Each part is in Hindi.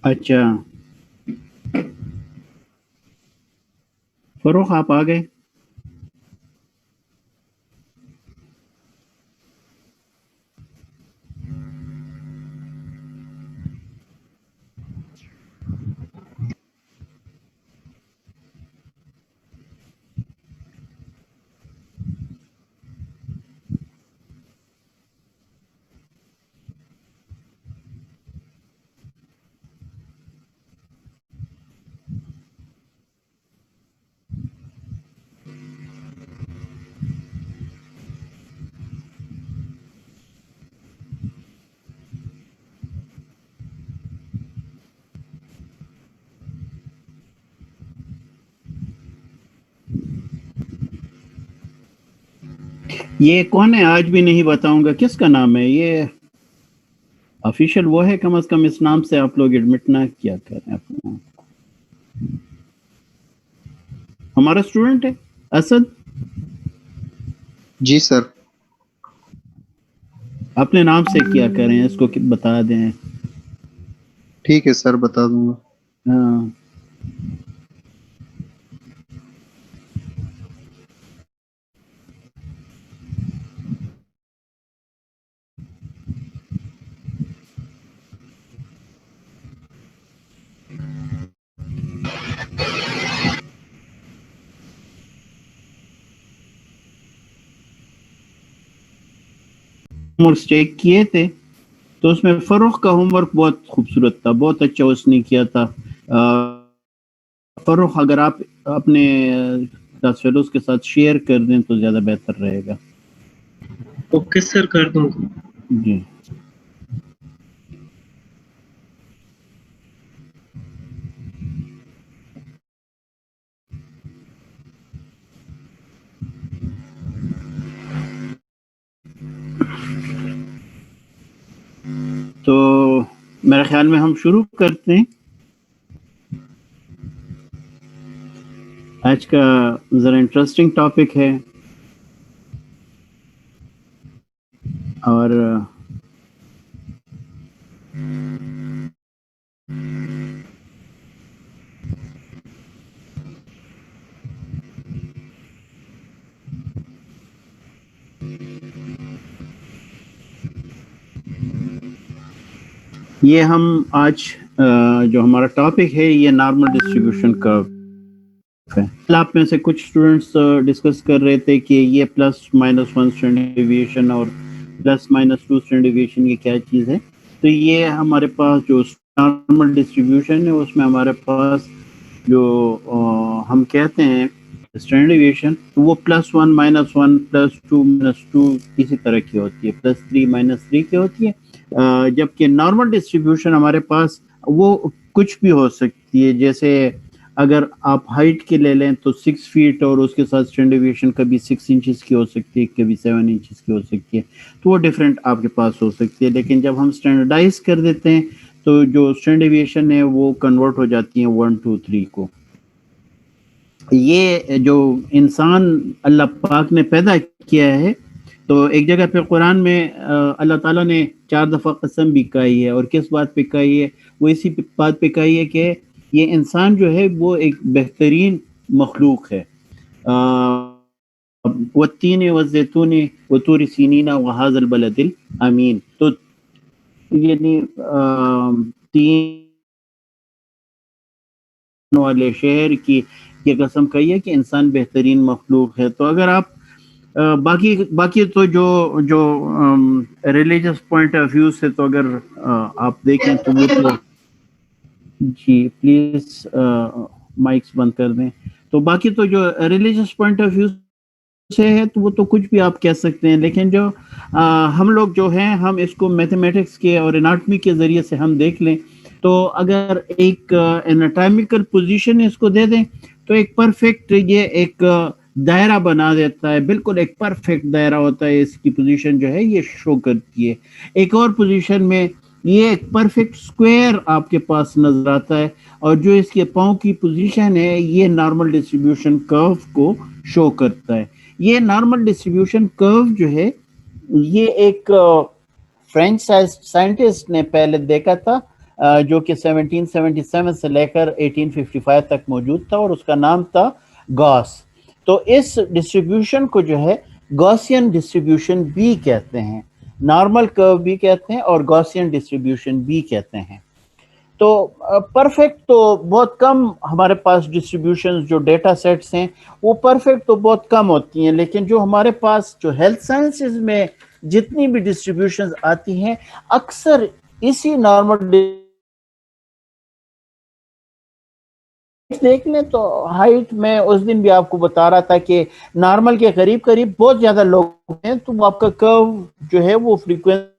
अच्छा, फरोख आप आ गए। ये कौन है आज भी नहीं बताऊंगा, किसका नाम है ये? ऑफिशियल वो है, कम से कम इस नाम से आप लोग एडमिट ना किया करें अपना। हमारा स्टूडेंट है असद। जी सर। अपने नाम से किया करें इसको, बता दें। ठीक है सर, बता दूंगा। हाँ, होमवर्क चेक किए थे तो उसमें फरोख का होमवर्क बहुत खूबसूरत था, बहुत अच्छा उसने किया था। फरोख, अगर आप अपने क्लास फेलोज के साथ शेयर कर दें तो ज्यादा बेहतर रहेगा। ओके सर, कर दूंगा। जी। तो मेरे ख्याल में हम शुरू करते हैं। आज का जरा इंटरेस्टिंग टॉपिक है और ये हम आज जो हमारा टॉपिक है ये नॉर्मल डिस्ट्रीब्यूशन कर्व है। आप में से कुछ स्टूडेंट्स डिस्कस कर रहे थे कि ये प्लस माइनस 1 स्टैंडर्ड डेविएशन और प्लस माइनस 2 स्टैंडर्ड डेविएशन ये क्या चीज़ है। तो ये हमारे पास जो नॉर्मल डिस्ट्रीब्यूशन है उसमें हमारे पास जो हम कहते हैं स्टैंडर्ड डेविएशन, तो वो +1 -1 +2 -2 इसी तरह की होती है, +3 -3 की होती है। जबकि नॉर्मल डिस्ट्रीब्यूशन हमारे पास वो कुछ भी हो सकती है। जैसे अगर आप हाइट के ले लें तो 6 फीट और उसके साथ स्टैंडर्ड डेविएशन कभी 6 इंचेस की हो सकती है, कभी 7 इंचेस की हो सकती है, तो वो डिफरेंट आपके पास हो सकती है। लेकिन जब हम स्टैंडर्डाइज कर देते हैं तो जो स्टैंडर्ड डेविएशन है वो कन्वर्ट हो जाती है 1 2 3 को। ये जो इंसान अल्लाह पाक ने पैदा किया है, तो एक जगह पे कुरान में अल्लाह ताला ने 4 दफ़ा कसम भी खाई है, और किस बात पे खाई है? वो इसी बात पे खाई है कि ये इंसान जो है वो एक बेहतरीन मखलूक है। वत्तीन वज़ैतून वतूर सीनीना वहाज़ल बलदिल अमीन। तो यानी 3 वाले शहर की ये कसम खाई है कि इंसान बेहतरीन मखलूक है। तो अगर आप बाकी बाकी तो जो रिलीजियस पॉइंट ऑफ व्यू से, तो अगर आप देखें तो वो तो जी प्लीज माइक्स बंद कर दें। तो बाकी तो जो रिलीजियस पॉइंट ऑफ व्यू से है तो वो तो कुछ भी आप कह सकते हैं, लेकिन जो हम लोग जो हैं हम इसको मैथमेटिक्स के और एनाटॉमी के ज़रिए से हम देख लें, तो अगर एक एनाटॉमिकल पोजीशन इसको दे दें तो एक परफेक्ट ये एक दायरा बना देता है, बिल्कुल एक परफेक्ट दायरा होता है। इसकी पोजीशन जो है ये शो करती है। एक और पोजीशन में ये एक परफेक्ट स्क्वायर आपके पास नजर आता है, और जो इसके पाँव की पोजीशन है ये नॉर्मल डिस्ट्रीब्यूशन कर्व को शो करता है। ये नॉर्मल डिस्ट्रीब्यूशन कर्व जो है ये एक फ्रेंच साइंटिस्ट ने पहले देखा था, जो कि 1777 से लेकर 1855 तक मौजूद था और उसका नाम था गॉस। तो इस डिस्ट्रीब्यूशन को जो है गॉसियन डिस्ट्रीब्यूशन भी कहते हैं, नॉर्मल कर्व भी कहते हैं और गॉसियन डिस्ट्रीब्यूशन भी कहते हैं। तो परफेक्ट तो बहुत कम हमारे पास डिस्ट्रीब्यूशन जो डेटा सेट्स हैं वो परफेक्ट तो बहुत कम होती हैं, लेकिन जो हमारे पास जो हेल्थ साइंसेज में जितनी भी डिस्ट्रीब्यूशंस आती हैं अक्सर इसी नॉर्मल देख लें तो हाइट में उस दिन भी आपको बता रहा था कि नॉर्मल के करीब करीब बहुत ज्यादा लोग हैं, तो आपका कर्व जो है वो फ्रीक्वेंसी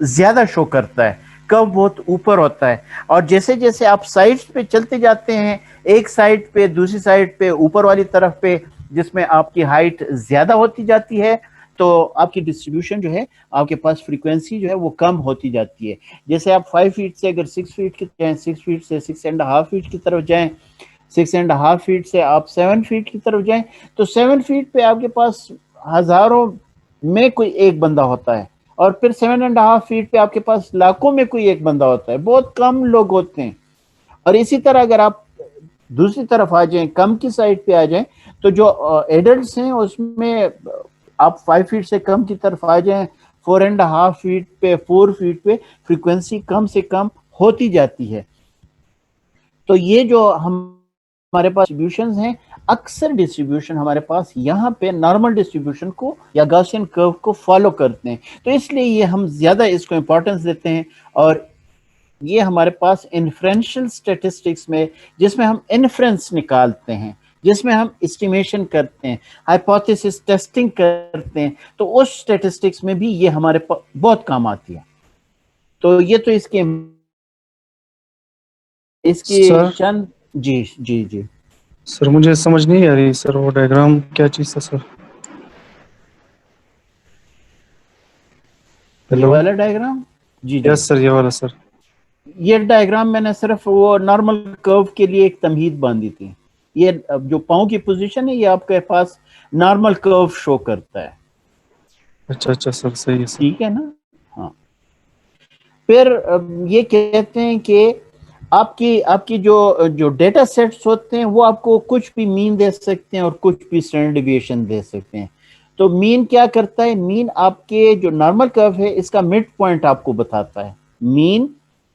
ज्यादा शो करता है, कर्व बहुत ऊपर होता है। और जैसे जैसे आप साइड्स पे चलते जाते हैं, एक साइड पे दूसरी साइड पे ऊपर वाली तरफ पे जिसमें आपकी हाइट ज्यादा होती जाती है, तो आपकी डिस्ट्रीब्यूशन जो है आपके पास फ्रीक्वेंसी जो है वो कम होती जाती है। जैसे आप 5 फीट से अगर 6 फीट की जाएं, 6 फीट से 6.5 फीट की तरफ जाएं, 6.5 फीट से आप 7 फीट की तरफ जाएं, तो 7 फीट पे आपके पास हजारों में कोई एक बंदा होता है, और फिर 7.5 फीट पे आपके पास लाखों में कोई एक बंदा होता है, बहुत कम लोग होते हैं। और इसी तरह अगर आप दूसरी तरफ आ जाएं, कम की साइड पे आ जाएं, तो जो एडल्ट्स हैं उसमें आप 5 फीट से कम की तरफ आ जाएं, 4.5 फीट पे, 4 फीट पे फ्रीक्वेंसी कम से कम होती जाती है। तो ये जो हमारे पास डिस्ट्रीब्यूशन हैं, अक्सर डिस्ट्रीब्यूशन हमारे पास यहाँ पे नॉर्मल डिस्ट्रीब्यूशन को या गॉसियन कर्व को फॉलो करते हैं, तो इसलिए ये हम ज्यादा इसको इंपॉर्टेंस देते हैं। और ये हमारे पास इन्फ्रेंशियल स्टैटिस्टिक्स में, जिसमें हम इन्फ्रेंस निकालते हैं, जिसमें हम एस्टिमेशन करते हैं, हाइपोथेसिस टेस्टिंग करते हैं, तो उस स्टैटिस्टिक्स में भी ये हमारे बहुत काम आती है। तो ये तो इसकी सर चंद। जी जी जी। सर मुझे समझ नहीं आ रही सर, वो डायग्राम क्या चीज़ था सर? ये हेलो। वाला डायग्राम। जी जी। यस सर, ये वाला सर। ये डायग्राम मैंने सिर्फ वो नॉर्मल कर्व के लिए एक तमहीद बांधी थी। ये जो पाँव की पोजीशन है ये आपके पास नॉर्मल कर्व शो करता है। अच्छा अच्छा सर, सही है सर। ठीक है ना? हाँ। फिर ये कहते हैं कि आपकी आपकी जो जो डेटा सेट्स होते हैं वो आपको कुछ भी मीन दे सकते हैं और कुछ भी स्टैंडर्ड डिविएशन दे सकते हैं। तो मीन क्या करता है? मीन आपके जो नॉर्मल कर्व है इसका मिड पॉइंट आपको बताता है। मीन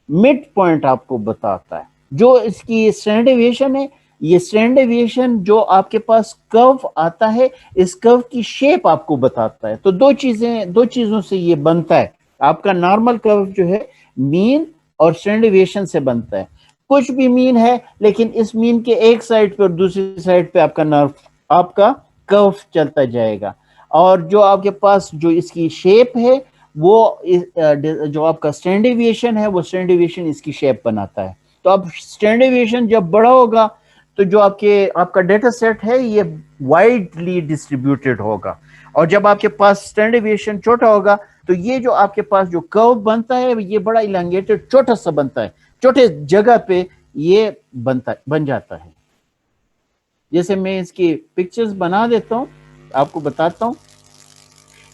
मिड पॉइंट आपको बताता है। जो इसकी स्टैंडर्ड डिविएशन है, ये स्टैंडर्ड डिविएशन जो आपके पास कर्व आता है, इस कर्व की शेप आपको बताता है। तो दो चीजों से ये बनता है। आपका नॉर्मल कर्व जो है मीन और स्टैंडर्ड डिविएशन से बनता है। कुछ भी मीन है, लेकिन इस मीन के एक साइड पे और दूसरी साइड पे आपका कर्व चलता जाएगा। और जो आपके पास जो इसकी शेप है वो जो आपका स्टैंडर्ड डिविएशन है वो स्टैंडर्ड डिविएशन इसकी शेप बनाता है। तो अब स्टैंडर्ड डिविएशन जब बड़ा होगा तो जो आपका डेटा सेट है ये वाइडली डिस्ट्रीब्यूटेड होगा, और जब आपके पास स्टैंडर्ड डिविएशन छोटा होगा तो ये जो आपके पास जो कर्व बनता है ये बड़ा इलांगेटेड छोटा सा बनता है, छोटे जगह पे ये बन जाता है। जैसे मैं इसकी पिक्चर्स बना देता हूं, आपको बताता हूं।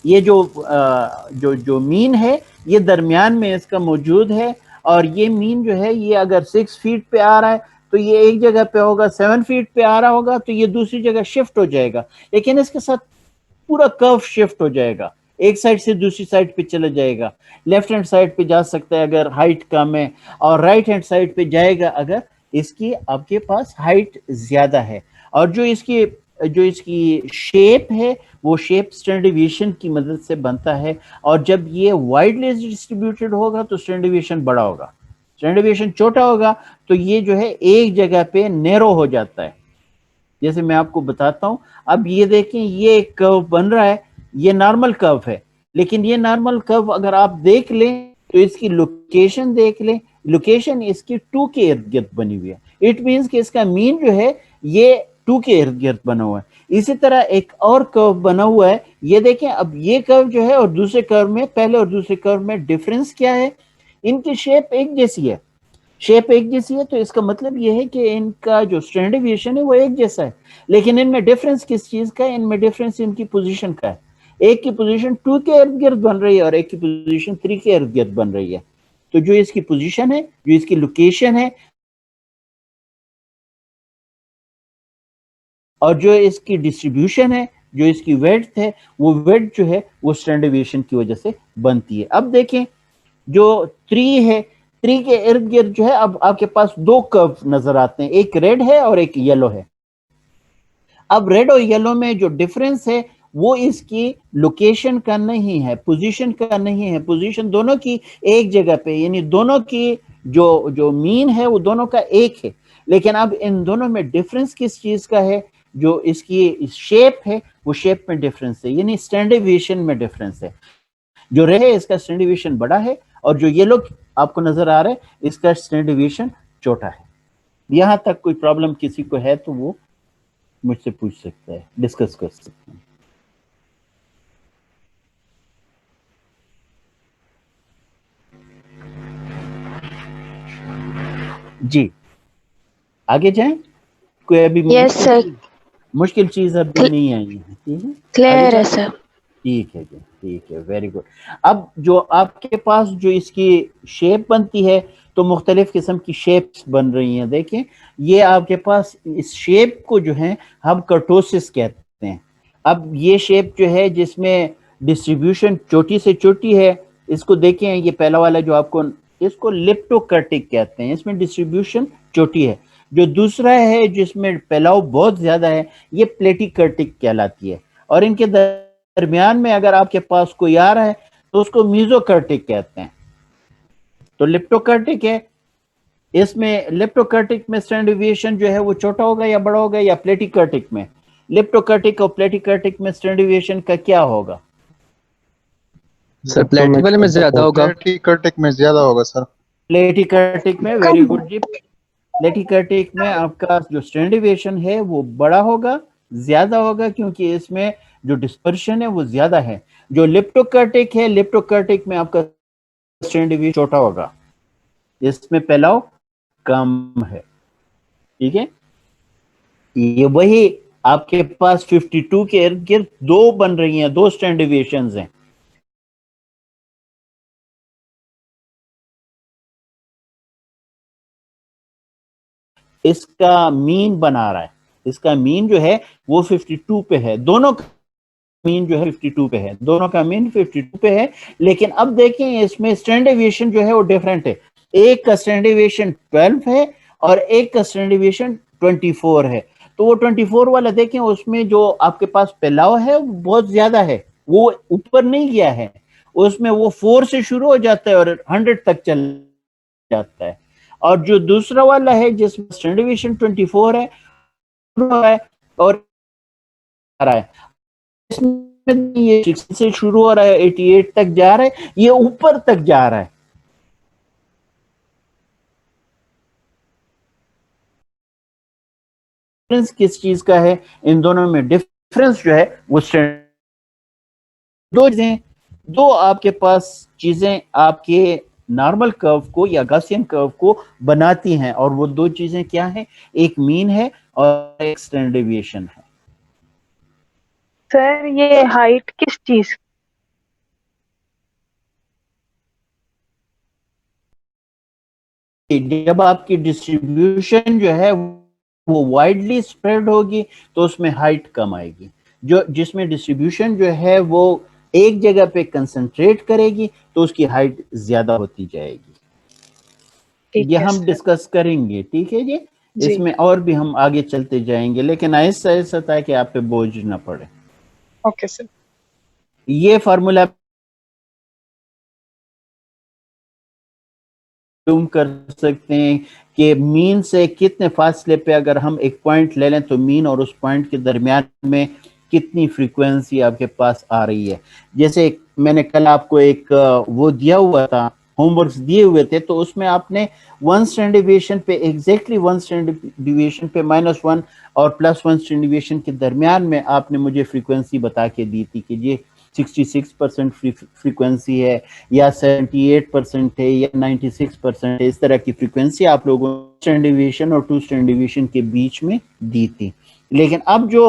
ये जो मीन है ये दरमियान में इसका मौजूद है, और ये मीन जो है ये अगर 6 फीट पे आ रहा है तो ये एक जगह पे होगा, 7 फीट पे आ रहा होगा तो ये दूसरी जगह शिफ्ट हो जाएगा, लेकिन इसके साथ पूरा कर्व शिफ्ट हो जाएगा, एक साइड से दूसरी साइड पे चला जाएगा। लेफ्ट हैंड साइड पे जा सकता है अगर हाइट कम है, और राइट हैंड साइड पे जाएगा अगर इसकी आपके पास हाइट ज्यादा है। और जो इसकी शेप है वो शेप स्टैंडर्ड डिविएशन की मदद से बनता है, और जब ये वाइडली डिस्ट्रीब्यूटेड होगा तो स्टैंडर्ड डिविएशन बड़ा होगा, स्टैंडर्ड डिविएशन छोटा होगा तो ये जो है एक जगह पे नैरो हो जाता है। जैसे मैं आपको बताता हूं, अब ये देखें ये एक कर्व बन रहा है, ये नॉर्मल कर्व है, लेकिन ये नॉर्मल कर्व अगर आप देख लें तो इसकी लोकेशन देख लें, लोकेशन इसकी 2 के इर्द गिर्द बनी हुई है। इट मीन्स कि इसका मीन जो है ये 2 के इर्द गिर्द बना हुआ है। इसी तरह एक और कर्व बना हुआ है, ये देखें। अब ये कर्व जो है और दूसरे कर्व में, पहले और दूसरे कर्व में डिफरेंस क्या है? इनकी शेप एक जैसी है, शेप एक जैसी है, तो इसका मतलब यह है कि इनका जो स्टैंडर्ड डिविएशन है वो एक जैसा है, लेकिन इनमें डिफरेंस किस चीज का है? इनमें डिफरेंस इनकी पोजीशन का है। एक की पोजीशन 2 के इर्द गिर्द बन रही है और एक की पोजीशन 3 के इर्द गिर्द बन रही है। तो जो इसकी पोजीशन है, जो इसकी लोकेशन है और जो इसकी डिस्ट्रीब्यूशन है, जो इसकी वेड्थ है, वो वेड्थ जो है वो स्टैंडर्ड डेविएशन की वजह से बनती है। अब देखें जो 3 है, 3 के इर्द गिर्द जो है अब आपके पास दो कर्व नजर आते हैं, एक रेड है और एक येलो है। अब रेड और येलो में जो डिफरेंस है वो इसकी लोकेशन का नहीं है, पोजीशन का नहीं है, पोजीशन दोनों की एक जगह पे, यानी दोनों की जो मीन है वो दोनों का एक है, लेकिन अब इन दोनों में डिफरेंस किस चीज का है, जो इसकी शेप है वो शेप में डिफरेंस है, यानी स्टैंडर्ड डेविएशन में डिफरेंस है। जो रेड है इसका स्टैंडर्ड डेविएशन बड़ा है और जो येलो आपको नजर आ रहा है इसका स्टैंडर्ड डेविएशन छोटा है। यहां तक कोई प्रॉब्लम किसी को है तो वो मुझसे पूछ सकता है, डिस्कस कर सकते हैं। जी आगे जाएं, कोई अभी यस सर, मुश्किल चीज अभी नहीं आई है, ठीक है, क्लियर है सर। ठीक है जी, ठीक है, वेरी गुड। अब जो आपके पास जो इसकी शेप बनती है तो मुख्तलिफ किस्म की शेप्स बन रही हैं। देखें ये आपके पास इस शेप को जो है हम कर्टोसिस कहते हैं। अब ये शेप जो है जिसमें डिस्ट्रीब्यूशन छोटी से छोटी है, इसको देखें, ये पहला वाला जो आपको, इसको लिप्टोकर्टिक कहते हैं, इसमें डिस्ट्रीब्यूशन छोटी है। जो दूसरा है जिसमें फैलाव बहुत ज्यादा है, ये प्लेटिकर्टिक कहलाती है। और इनके दरमियान में अगर आपके पास कोई आ रहा है तो उसको मीजोकर्टिक कहते हैं। तो लिप्टोकर्टिक है, इसमें लिप्टोकर्टिक में स्टैंडर्ड डेविएशन जो है वो छोटा होगा या बड़ा होगा, या प्लेटिकर्टिक में? लिप्टोकर्टिक और प्लेटिकर्टिक में स्टैंडर्ड डेविएशन का क्या होगा? सर प्लेटी वाले में ज्यादा होगा। प्लेटिकर्टिक में ज्यादा होगा सर। प्लेटिकर्टिक में, वेरी गुड जी, प्लेटिकर्टिक में आपका जो स्टैंडर्ड डेविएशन है वो बड़ा होगा, ज्यादा होगा, क्योंकि इसमें जो डिस्पर्शन है वो ज्यादा है। जो लिप्टोकर्टिक है, लिप्टोकर्टिक में आपका स्टैंडर्ड डेविएशन छोटा होगा, इसमें फैलाव कम है, ठीक है। ये वही आपके पास 52 के इर्द गिर्द दो बन रही हैं, दो स्टैंडर्ड डेविएशंस हैं। इसका मीन बना रहा है, इसका मीन जो है वो 52 पे है, दोनों का मीन जो है 52 पे है, दोनों का मीन 52 पे है। लेकिन अब देखें इसमें स्टैंडर्ड डेविएशन जो है वो डिफरेंट है, एक का स्टैंडर्ड डेविएशन 12 है और एक का स्टैंडर्ड डेविएशन 24 है। तो वो 24 वाला देखें, उसमें जो आपके पास फैलाव है वो बहुत ज्यादा है, वो ऊपर नहीं गया है, उसमें वो 4 से शुरू हो जाता है और 100 तक चल जाता है। और जो दूसरा वाला है जिसमें स्टैंडर्ड डेविएशन 24 है और आ रहा है, इसमें ये 6 से शुरू हो रहा है, 88 तक जा रहा है, ये ऊपर तक जा रहा है। डिफरेंस किस चीज का है? इन दोनों में डिफरेंस जो है वो दो चीजें, दो आपके पास चीजें आपके नॉर्मल कर्व को या गॉसियन कर्व को बनाती हैं, और वो दो चीजें क्या हैं? एक मीन है और एक स्टैंडर्ड डेविएशन है। सर ये हाइट किस चीज? जब आपकी डिस्ट्रीब्यूशन जो है वो वाइडली स्प्रेड होगी तो उसमें हाइट कम आएगी। जो जिसमें डिस्ट्रीब्यूशन जो है वो एक जगह पे कंसंट्रेट करेगी तो उसकी हाइट ज्यादा होती जाएगी। ये हम डिस्कस करेंगे, ठीक है जी। इसमें और भी हम आगे चलते जाएंगे, लेकिन ऐसा ऐसा ताकि आप पे बोझ ना पड़े। Okay sir. ये फार्मूला मालूम कर सकते हैं कि मीन से कितने फासले पे अगर हम एक पॉइंट ले लें तो मीन और उस पॉइंट के दरमियान में कितनी फ्रीक्वेंसी आपके पास आ रही है। जैसे मैंने कल आपको एक वो दिया हुआ था, होमवर्क्स दिए हुए थे, तो उसमें आपने 1 स्टैंडर्ड डेविएशन पे एग्जैक्टली 1 स्टैंडर्ड डेविएशन पे -1 और +1 स्टैंडर्ड डेविएशन के दरमियान में आपने मुझे फ्रीक्वेंसी बता के दी थी कि ये 66% फ्रीक्वेंसी है या 78% है या 96% है, इस तरह की फ्रीक्वेंसी आप लोगों ने स्टैंडर्ड डेविएशन और 2 स्टैंडर्ड डेविएशन के बीच में दी थी। लेकिन अब जो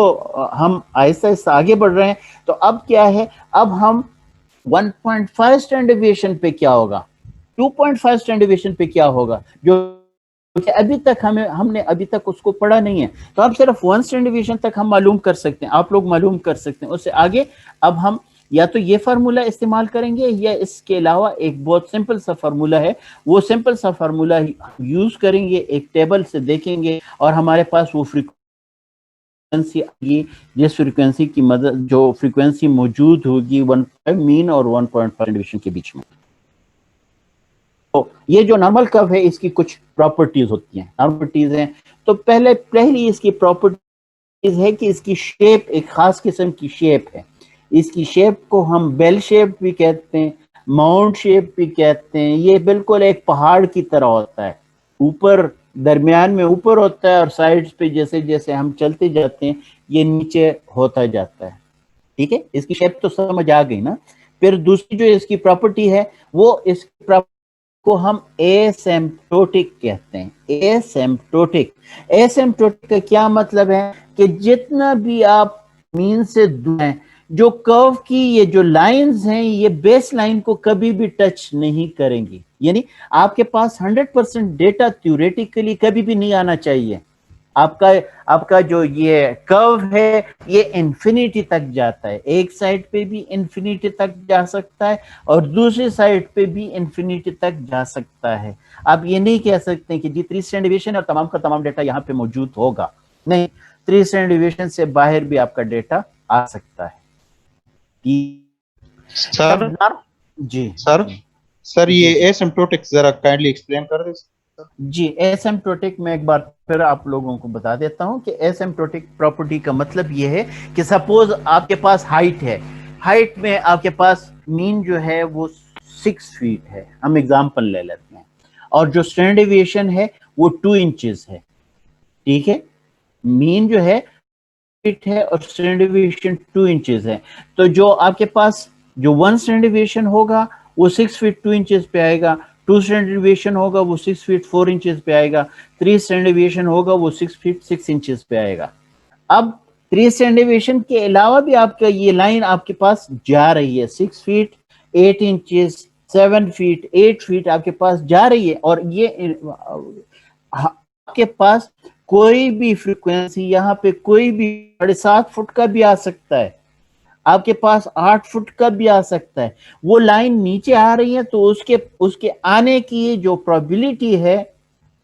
हम आहिस्ता आहिस्ता आगे बढ़ रहे हैं, तो अब क्या है, अब हम 1.5 स्टैंडर्ड डेविएशन पे क्या होगा, 2.5 स्टैंडर्ड डेविएशन पे क्या होगा, जो कि अभी तक हमने अभी तक उसको पढ़ा नहीं है। तो अब सिर्फ 1 स्टैंडर्ड डेविएशन तक हम मालूम कर सकते हैं, आप लोग मालूम कर सकते हैं। उससे आगे अब हम या तो ये फार्मूला इस्तेमाल करेंगे या इसके अलावा एक बहुत सिंपल सा फार्मूला है, वो सिंपल सा फार्मूला यूज करेंगे, एक टेबल से देखेंगे और हमारे पास वो फ्रीक्वेंसी आएगी, जिस फ्रीक्वेंसी की मदद, जो फ्रीक्वेंसी मौजूद होगी 1.5 मीन और 1.5 डेविएशन के बीच में। तो ये जो नॉर्मल कर्व है, इसकी कुछ प्रॉपर्टीज होती हैं, प्रॉपर्टीज हैं। तो पहली इसकी प्रॉपर्टीज है कि इसकी शेप एक खास किस्म की शेप है। इसकी शेप को हम बेल शेप भी कहते हैं, माउंट शेप भी कहते हैं। ये बिल्कुल एक पहाड़ की तरह होता है, ऊपर दरमियान में ऊपर होता है और साइड्स पे जैसे जैसे हम चलते जाते हैं ये नीचे होता जाता है। ठीक है, इसकी शेप तो समझ आ गई ना। फिर दूसरी जो इसकी प्रॉपर्टी है, वो इसकी प्रॉपर्टी को हम एसिम्प्टोटिक कहते हैं। एसिम्प्टोटिक का क्या मतलब है कि जितना भी आप मीन से दूर हैं, जो कर्व की ये जो लाइंस हैं, ये बेस लाइन को कभी भी टच नहीं करेंगी। यानी आपके पास 100% डेटा थ्योरेटिकली कभी भी नहीं आना चाहिए। आपका जो ये कर्व है ये इंफिनिटी तक जाता है, एक साइड पे भी इंफिनिटी तक जा सकता है और दूसरी साइड पे भी इंफिनिटी तक जा सकता है। आप ये नहीं कह सकते कि जी 3 स्टैंडर्ड डेविएशन और तमाम का तमाम डेटा यहाँ पे मौजूद होगा, नहीं, 3 स्टैंडर्ड डेविएशन से बाहर भी आपका डेटा आ सकता है। सर जी सर ये एसिम्प्टोटिक जरा काइंडली एक्सप्लेन कर दे। जी, एसिम्प्टोटिक में एक बार फिर आप लोगों को बता देता हूं कि एसिम्प्टोटिक प्रॉपर्टी का मतलब ये है कि सपोज आपके पास हाइट है, हाइट में आपके पास मीन जो है वो 6 फीट है, हम एग्जांपल ले लेते हैं, और जो स्टैंडर्ड डेविएशन है वो 2 इंचेस है। ठीक है, मीन जो है फीट है और स्टैंडर्ड डेविएशन 2 इंचेस है। तो जो आपके पास जो 1 स्टैंडर्ड डेविएशन होगा वो 6 फीट 2 इंचेस पे आएगा, 2 स्टैंडर्ड डेविएशन होगा वो 6 फीट 4 इंचेस पे आएगा, 3 स्टैंडर्ड डेविएशन होगा वो 6 फीट 6 इंचेस पे आएगा। अब 3 स्टैंडर्ड डेविएशन के अलावा भी आपका ये लाइन आपके पास जा रही है, 6 फीट 8 इंचेस, 7 फीट 8 फीट आपके पास जा रही है, और ये आपके पास कोई भी फ्रीक्वेंसी यहाँ पे कोई भी 7.5 फुट का भी आ सकता है, आपके पास 8 फुट का भी आ सकता है। वो लाइन नीचे आ रही है तो उसके आने की जो प्रोबेबिलिटी है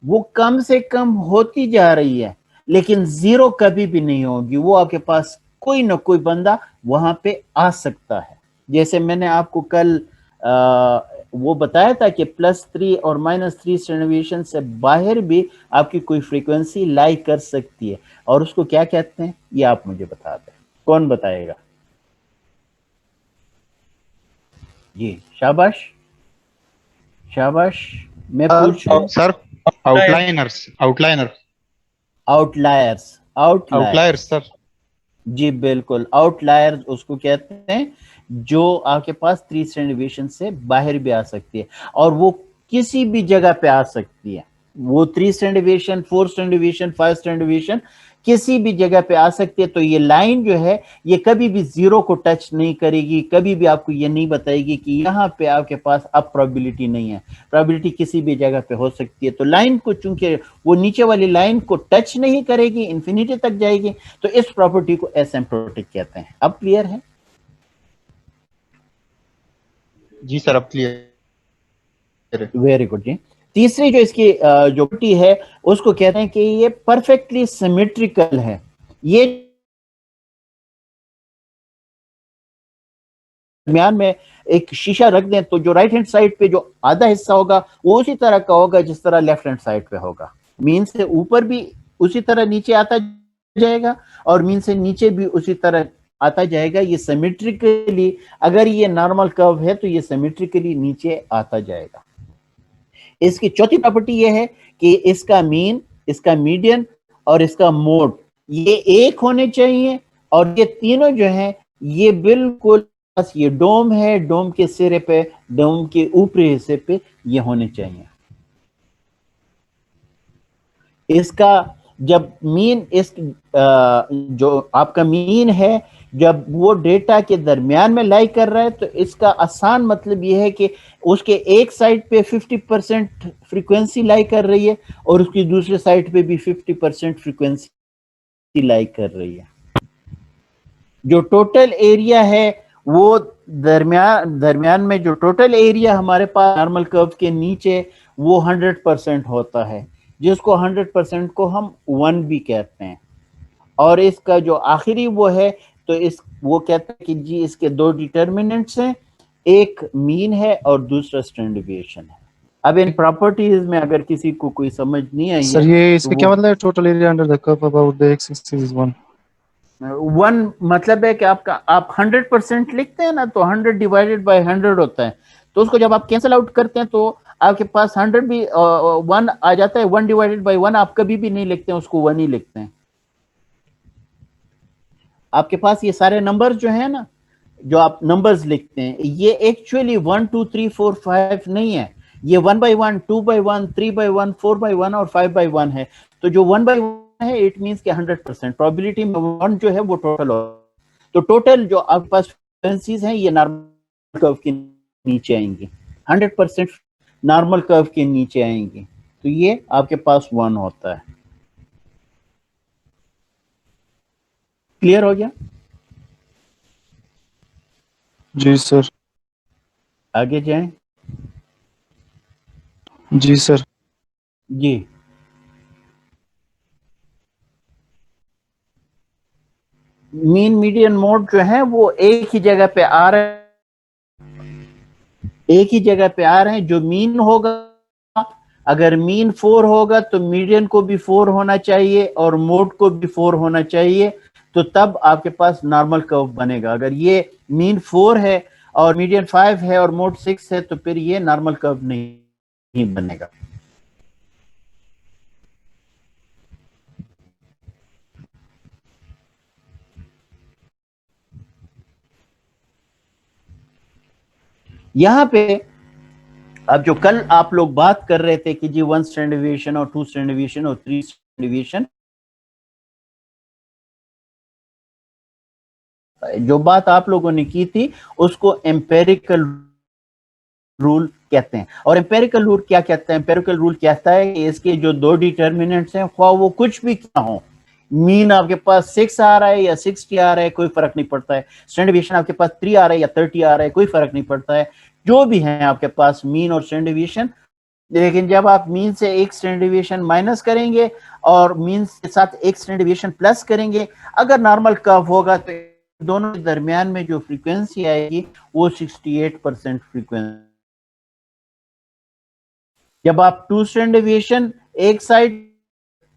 वो कम से कम होती जा रही है, लेकिन 0 कभी भी नहीं होगी। वो आपके पास कोई ना कोई बंदा वहां पे आ सकता है। जैसे मैंने आपको कल वो बताया था कि +3 और -3 स्टैंडर्ड डेविएशन से बाहर भी आपकी कोई फ्रीक्वेंसी लाई कर सकती है, और उसको क्या कहते हैं ये आप मुझे बता दें, कौन बताएगा? जी, शाबाश शाबाश। मैं पूछ रहा हूं सर आउटलायर्स सर। जी बिल्कुल, आउटलायर्स उसको कहते हैं जो आपके पास 3 स्टैंडर्ड डेविएशन से बाहर भी आ सकती है, और वो किसी भी जगह पे आ सकती है। वो 3 standard deviation, 4 standard deviation, 5 standard deviation किसी भी जगह पे आ सकती है। तो ये लाइन जो है ये कभी भी 0 को टच नहीं करेगी, कभी भी आपको ये नहीं बताएगी कि यहाँ पे आपके पास अब प्रोबेबिलिटी नहीं है। प्रोबेबिलिटी किसी भी जगह पे हो सकती है। तो लाइन को चूंकि वो नीचे वाली लाइन को टच नहीं करेगी, इंफिनिटी तक जाएगी, तो इस प्रॉपर्टी को एसिम्प्टोटिक कहते हैं। अब क्लियर है? जी सर, अब क्लियर। वेरी गुड जी। तीसरी जो इसकी जो प्रॉपर्टी है उसको कहते हैं कि ये परफेक्टली सिमेट्रिकल है। ये दरमियान में एक शीशा रख दें तो जो राइट हैंड साइड पे जो आधा हिस्सा होगा वो उसी तरह का होगा जिस तरह लेफ्ट हैंड साइड पे होगा। मीन से ऊपर भी उसी तरह नीचे आता जाएगा और मीन से नीचे भी उसी तरह आता जाएगा। ये सिमेट्रिकली, अगर ये नॉर्मल कर्व है तो ये सिमेट्रिकली नीचे आता जाएगा। इसकी चौथी प्रॉपर्टी ये है कि इसका मीन, इसका मीडियन और इसका मोड ये एक होने चाहिए, और ये तीनों जो हैं ये बिल्कुल पास ये डोम है, डोम के सिरे पे, डोम के ऊपरी हिस्से पे ये होने चाहिए। इसका जब मीन इस जो आपका मीन है, जब वो डेटा के दरमियान में लाई कर रहा है, तो इसका आसान मतलब ये है कि उसके एक साइड पे 50% फ्रीक्वेंसी लाई कर रही है और उसकी दूसरे साइड पे भी 50% फ्रीक्वेंसी लाई कर रही है। जो टोटल एरिया है वो दरमियान में जो टोटल एरिया हमारे पास नॉर्मल कर्व के नीचे वो 100% होता है, जिसको 100% को हम 1 भी कहते हैं। और इसका जो आखिरी वो है, तो इस वो कहते हैं कि जी इसके दो डिटर्मिनेंट्स हैं, एक मीन है और दूसरा स्टैंडर्ड डेविएशन है। अब इन प्रॉपर्टीज में अगर किसी को कोई समझ नहीं आई सर है ये तो इसका क्या मतलब है, total area under the curve about the x axis is 1? 1 मतलब है कि आपका आप 100% लिखते हैं ना, तो 100 डिवाइडेड बाय 100 होता है। तो उसको जब आप कैंसिल आउट करते हैं तो आपके पास 100 भी 1 आ जाता है। 1 डिवाइडेड बाय 1 आप कभी भी नहीं लिखते हैं, उसको 1 ही लिखते हैं। आपके पास ये सारे नंबर्स जो है ना, जो आप नंबर्स लिखते हैं, ये एक्चुअली 1 2 3 4 5 नहीं है, ये 1 by 1, 2 by 1, 3 by 1, 4 by 1 और 5 by 1 है। तो जो 1 by 1 है, इट मींस कि 100% प्रोबेबिलिटी में 1 जो है वो टोटल हो। तो टोटल जो आपके पास फ्रीक्वेंसीज हैं ये नॉर्मल कर्व के नीचे आएंगी, 100% नॉर्मल कर्व के नीचे आएंगी। तो ये आपके पास 1 होता है। क्लियर हो गया? जी सर। आगे जाएं। जी सर। जी, मीन मीडियन मोड जो है वो एक ही जगह पे आ रहे हैं, एक ही जगह पे आ रहे हैं। जो मीन होगा, अगर मीन 4 होगा तो मीडियन को भी 4 होना चाहिए और मोड को भी 4 होना चाहिए, तो तब आपके पास नॉर्मल कर्व बनेगा। अगर ये मीन 4 है और मीडियन 5 है और मोड 6 है, तो फिर ये नॉर्मल कर्व नहीं बनेगा। यहां पे अब जो कल आप लोग बात कर रहे थे कि जी 1 स्टैंडर्ड डेविएशन और 2 स्टैंडर्ड डेविएशन और 3 स्टैंडर्ड डेविएशन, जो बात आप लोगों ने की थी उसको एम्पेरिकल रूल कहते हैं। और एम्पेरिकल रूल क्या कहता है? एम्पेरिकल रूल कहता है कि इसके जो दो डिटर्मिनेंट्स हैं, ख्वाह वो कुछ भी क्या हो, मीन आपके पास 6 आ रहा है या 60 आ रहा है, कोई फर्क नहीं पड़ता है। स्टैंडर्ड डेविएशन आपके पास 3 आ रहा है या 30 आ रहा है, कोई फर्क नहीं पड़ता है। जो भी है आपके पास मीन और स्टैंडर्ड डेविएशन, लेकिन जब आप मीन से एक स्टैंडर्ड डेविएशन माइनस करेंगे और मीन के साथ एक स्टैंडर्ड डेविएशन प्लस करेंगे, अगर नॉर्मल कर्व होगा तो दोनों के दरमियान में जो फ्रीक्वेंसी आएगी वो 68% फ्रीक्वेंसी। जब आप 2 स्टैंडर्ड डेविएशन एक साइड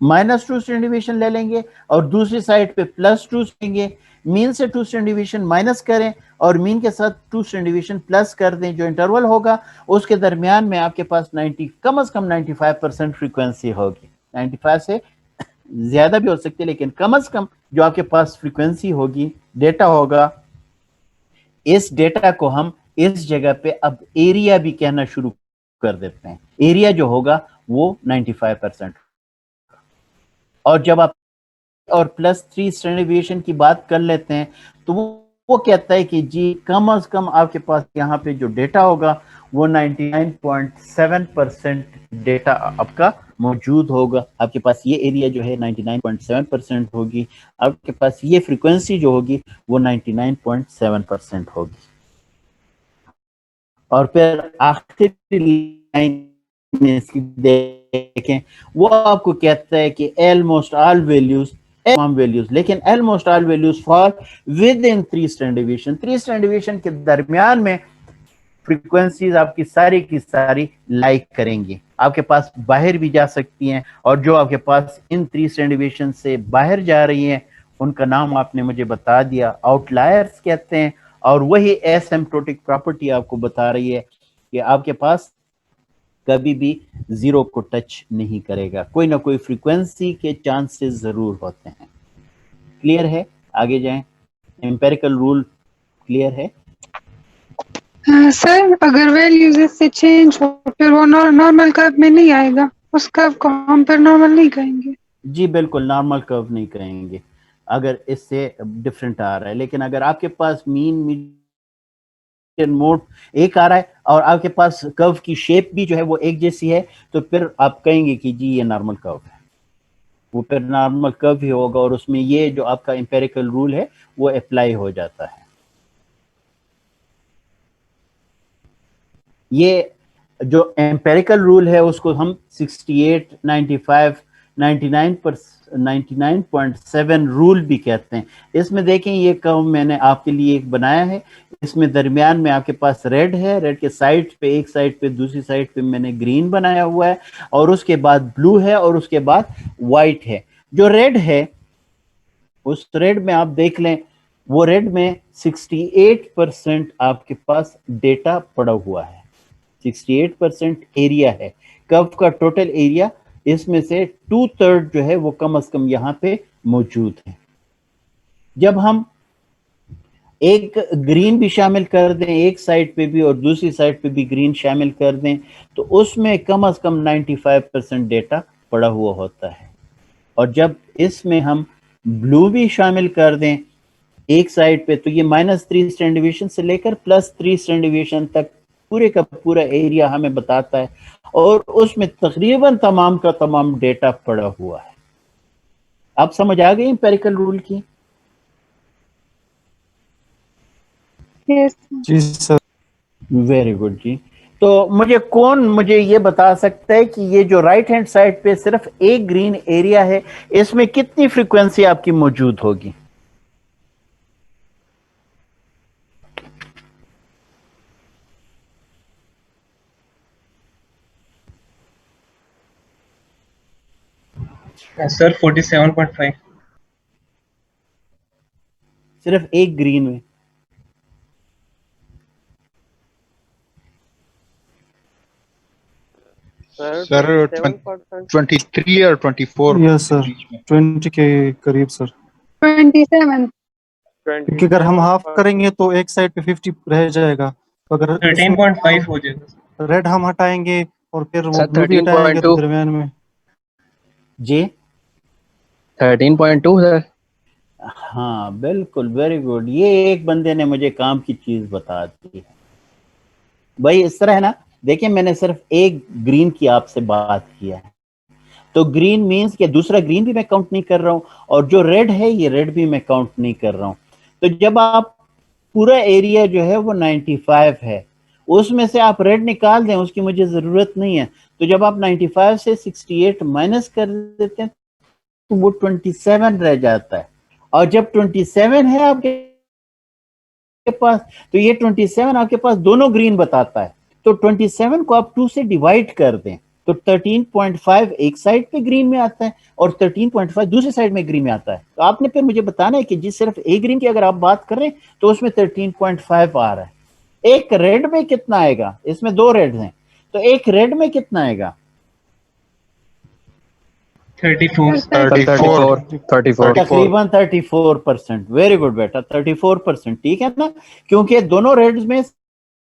-2 स्टैंडर्ड डेविएशन ले लेंगे और दूसरी साइड पे +2 लेंगे, मीन से 2 स्टैंडर्ड डेविएशन माइनस करें और मीन के साथ 2 स्टैंडर्ड डेविएशन प्लस कर दें, जो इंटरवल होगा उसके दरमियान में आपके पास 90 कम से कम 95% फ्रीक्वेंसी होगी। 95 से ज्यादा भी हो सकती है, लेकिन कम से कम जो आपके पास फ्रीक्वेंसी होगी, डेटा होगा, इस डेटा को हम इस जगह पे अब एरिया भी कहना शुरू कर देते हैं। एरिया जो होगा वो 95%। और जब आप और +3 स्टैंडर्ड डेविएशन की बात कर लेते हैं, तो वो कहता है कि जी कम से कम आपके पास यहाँ पे जो डेटा होगा वो 99.7% डेटा आपका मौजूद होगा। आपके पास ये एरिया जो है 99.7% होगी, आपके पास ये फ्रीक्वेंसी जो होगी वो 99.7% होगी। और फिर आखिरी लाइन इसकी देखें, वो आपको कहता है कि almost all values, लेकिन almost all values fall within 3 standard deviation। 3 standard deviation के दरमियान में फ्रीक्वेंसीज आपकी सारी की सारी लाइक करेंगी, आपके पास बाहर भी जा सकती हैं, और जो आपके पास इन 3 स्टैंडर्ड डेविएशन से बाहर जा रही हैं उनका नाम आपने मुझे बता दिया, आउटलायर्स कहते हैं। और वही एसिम्प्टोटिक प्रॉपर्टी आपको बता रही है कि आपके पास कभी भी 0 को टच नहीं करेगा, कोई ना कोई फ्रीक्वेंसी के चांसेस जरूर होते हैं। क्लियर है? आगे जाएं। एम्पेरिकल रूल क्लियर है? सर अगर वैल्यूज इससे चेंज हो फिर वो नॉर्मल कर्व में नहीं आएगा, उस कर्व को हम फिर नॉर्मल नहीं कहेंगे। जी बिल्कुल, नॉर्मल कर्व नहीं कहेंगे अगर इससे डिफरेंट आ रहा है। लेकिन अगर आपके पास मीन मीडियन मोड एक आ रहा है और आपके पास कर्व की शेप भी जो है वो एक जैसी है, तो फिर आप कहेंगे कि जी ये नॉर्मल कर्व है, वो फिर नॉर्मल कर्व ही होगा और उसमें ये जो आपका एम्पिरिकल रूल है वो अप्लाई हो जाता है। ये जो एम्पेरिकल रूल है उसको हम 68, 95, 99.7 रूल भी कहते हैं। इसमें देखें ये कर्व मैंने आपके लिए एक बनाया है, इसमें दरमियान में आपके पास रेड है, रेड के साइड पे एक साइड पे, दूसरी साइड पे मैंने ग्रीन बनाया हुआ है, और उसके बाद ब्लू है और उसके बाद व्हाइट है। जो रेड है उस रेड में आप देख लें, वो रेड में 68% आपके पास डेटा पड़ा हुआ है, 68% एरिया है कर्व का टोटल एरिया, इसमें से 2/3 जो है वो कम से कम यहाँ पे मौजूद है। जब हम एक ग्रीन भी शामिल कर दें एक साइड पे भी और दूसरी साइड पे भी ग्रीन शामिल कर दें, तो उसमें कम से कम 95% डेटा पड़ा हुआ होता है। और जब इसमें हम ब्लू भी शामिल कर दें एक साइड पे, तो ये -3 स्टैंडर्ड डिवीएशन से लेकर +3 स्टैंडर्ड डिवीएशन तक पूरे का पूरा एरिया हमें बताता है, और उसमें तकरीबन तमाम का तमाम डेटा पड़ा हुआ है। आप समझ आ गए एम्पिरिकल रूल की? यस जी सर। वेरी गुड जी। तो मुझे ये बता सकता है कि ये जो राइट हैंड साइड पे सिर्फ एक ग्रीन एरिया है, इसमें कितनी फ्रीक्वेंसी आपकी मौजूद होगी? सर 47.5। सिर्फ एक ग्रीन में? सर 23 और 24 यस सर, बीच में। 20 के करीब सर। 27। क्योंकि अगर हम हाफ करेंगे तो एक साइड पे 50 रह जाएगा, तो अगर 13.5 हो जाएगा। रेड हम हटाएंगे और फिर वो सर ब्लू भी हटाएंगे तो 13.2। दरमियान में। जी 13.2 सर। हाँ बिल्कुल, वेरी गुड। ये एक बंदे ने मुझे काम की चीज बता दी है भाई। इस तरह है ना, देखिए मैंने सिर्फ एक ग्रीन की आपसे बात किया है, तो ग्रीन मींस कि दूसरा ग्रीन भी मैं काउंट नहीं कर रहा हूं, और जो रेड है ये रेड भी मैं काउंट नहीं कर रहा हूं। तो जब आप पूरा एरिया जो है वो 95 है, उसमें से आप रेड निकाल दें, उसकी मुझे जरूरत नहीं है, तो जब आप 95 से 68 माइनस कर देते हैं तो वो 27 रह जाता है। और जब 27 है आपके पास, तो ये 27 आपके पास दोनों ग्रीन बताता है, तो 27 को आप 2 से डिवाइड कर दें, तो 13.5 एक साइड पे ग्रीन में आता है और 13.5 दूसरी साइड में ग्रीन में आता है। तो आपने फिर मुझे बताना है कि जी सिर्फ ए ग्रीन की अगर आप बात कर रहे हैं तो उसमें 13.5 आ रहा है। एक रेड में कितना आएगा? इसमें दो रेड हैं, तो एक रेड में कितना आएगा? 34। 34। तकरीबन 34%। वेरी गुड बेटा, 34%, ठीक है ना, क्योंकि दोनों रेड्स में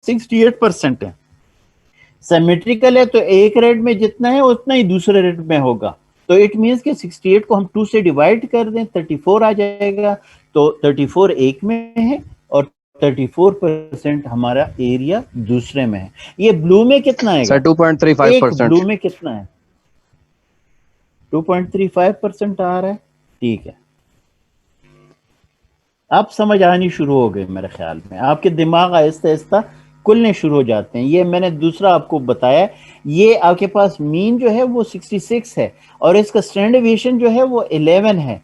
68% है। सिमेट्रिकल है तो एक रेड में जितना है उतना ही दूसरे रेड में होगा, तो इट मींस कि 68 को हम 2 से डिवाइड कर दें 34 आ जाएगा, तो 34 एक में है और 34% हमारा एरिया दूसरे में है। ये ब्लू में कितना है? सर 2.35%। ब्लू में कितना है? 2.35% आ रहा है, ठीक है। अब समझ आनी शुरू हो गई मेरे ख्याल में, आपके दिमाग आहिस्ता आहिस्ता खुलने शुरू हो जाते हैं। ये मैंने दूसरा आपको बताया, ये आपके पास मीन जो है वो 66 है और इसका स्टैंडर्ड डेविएशन जो है वो 11 है,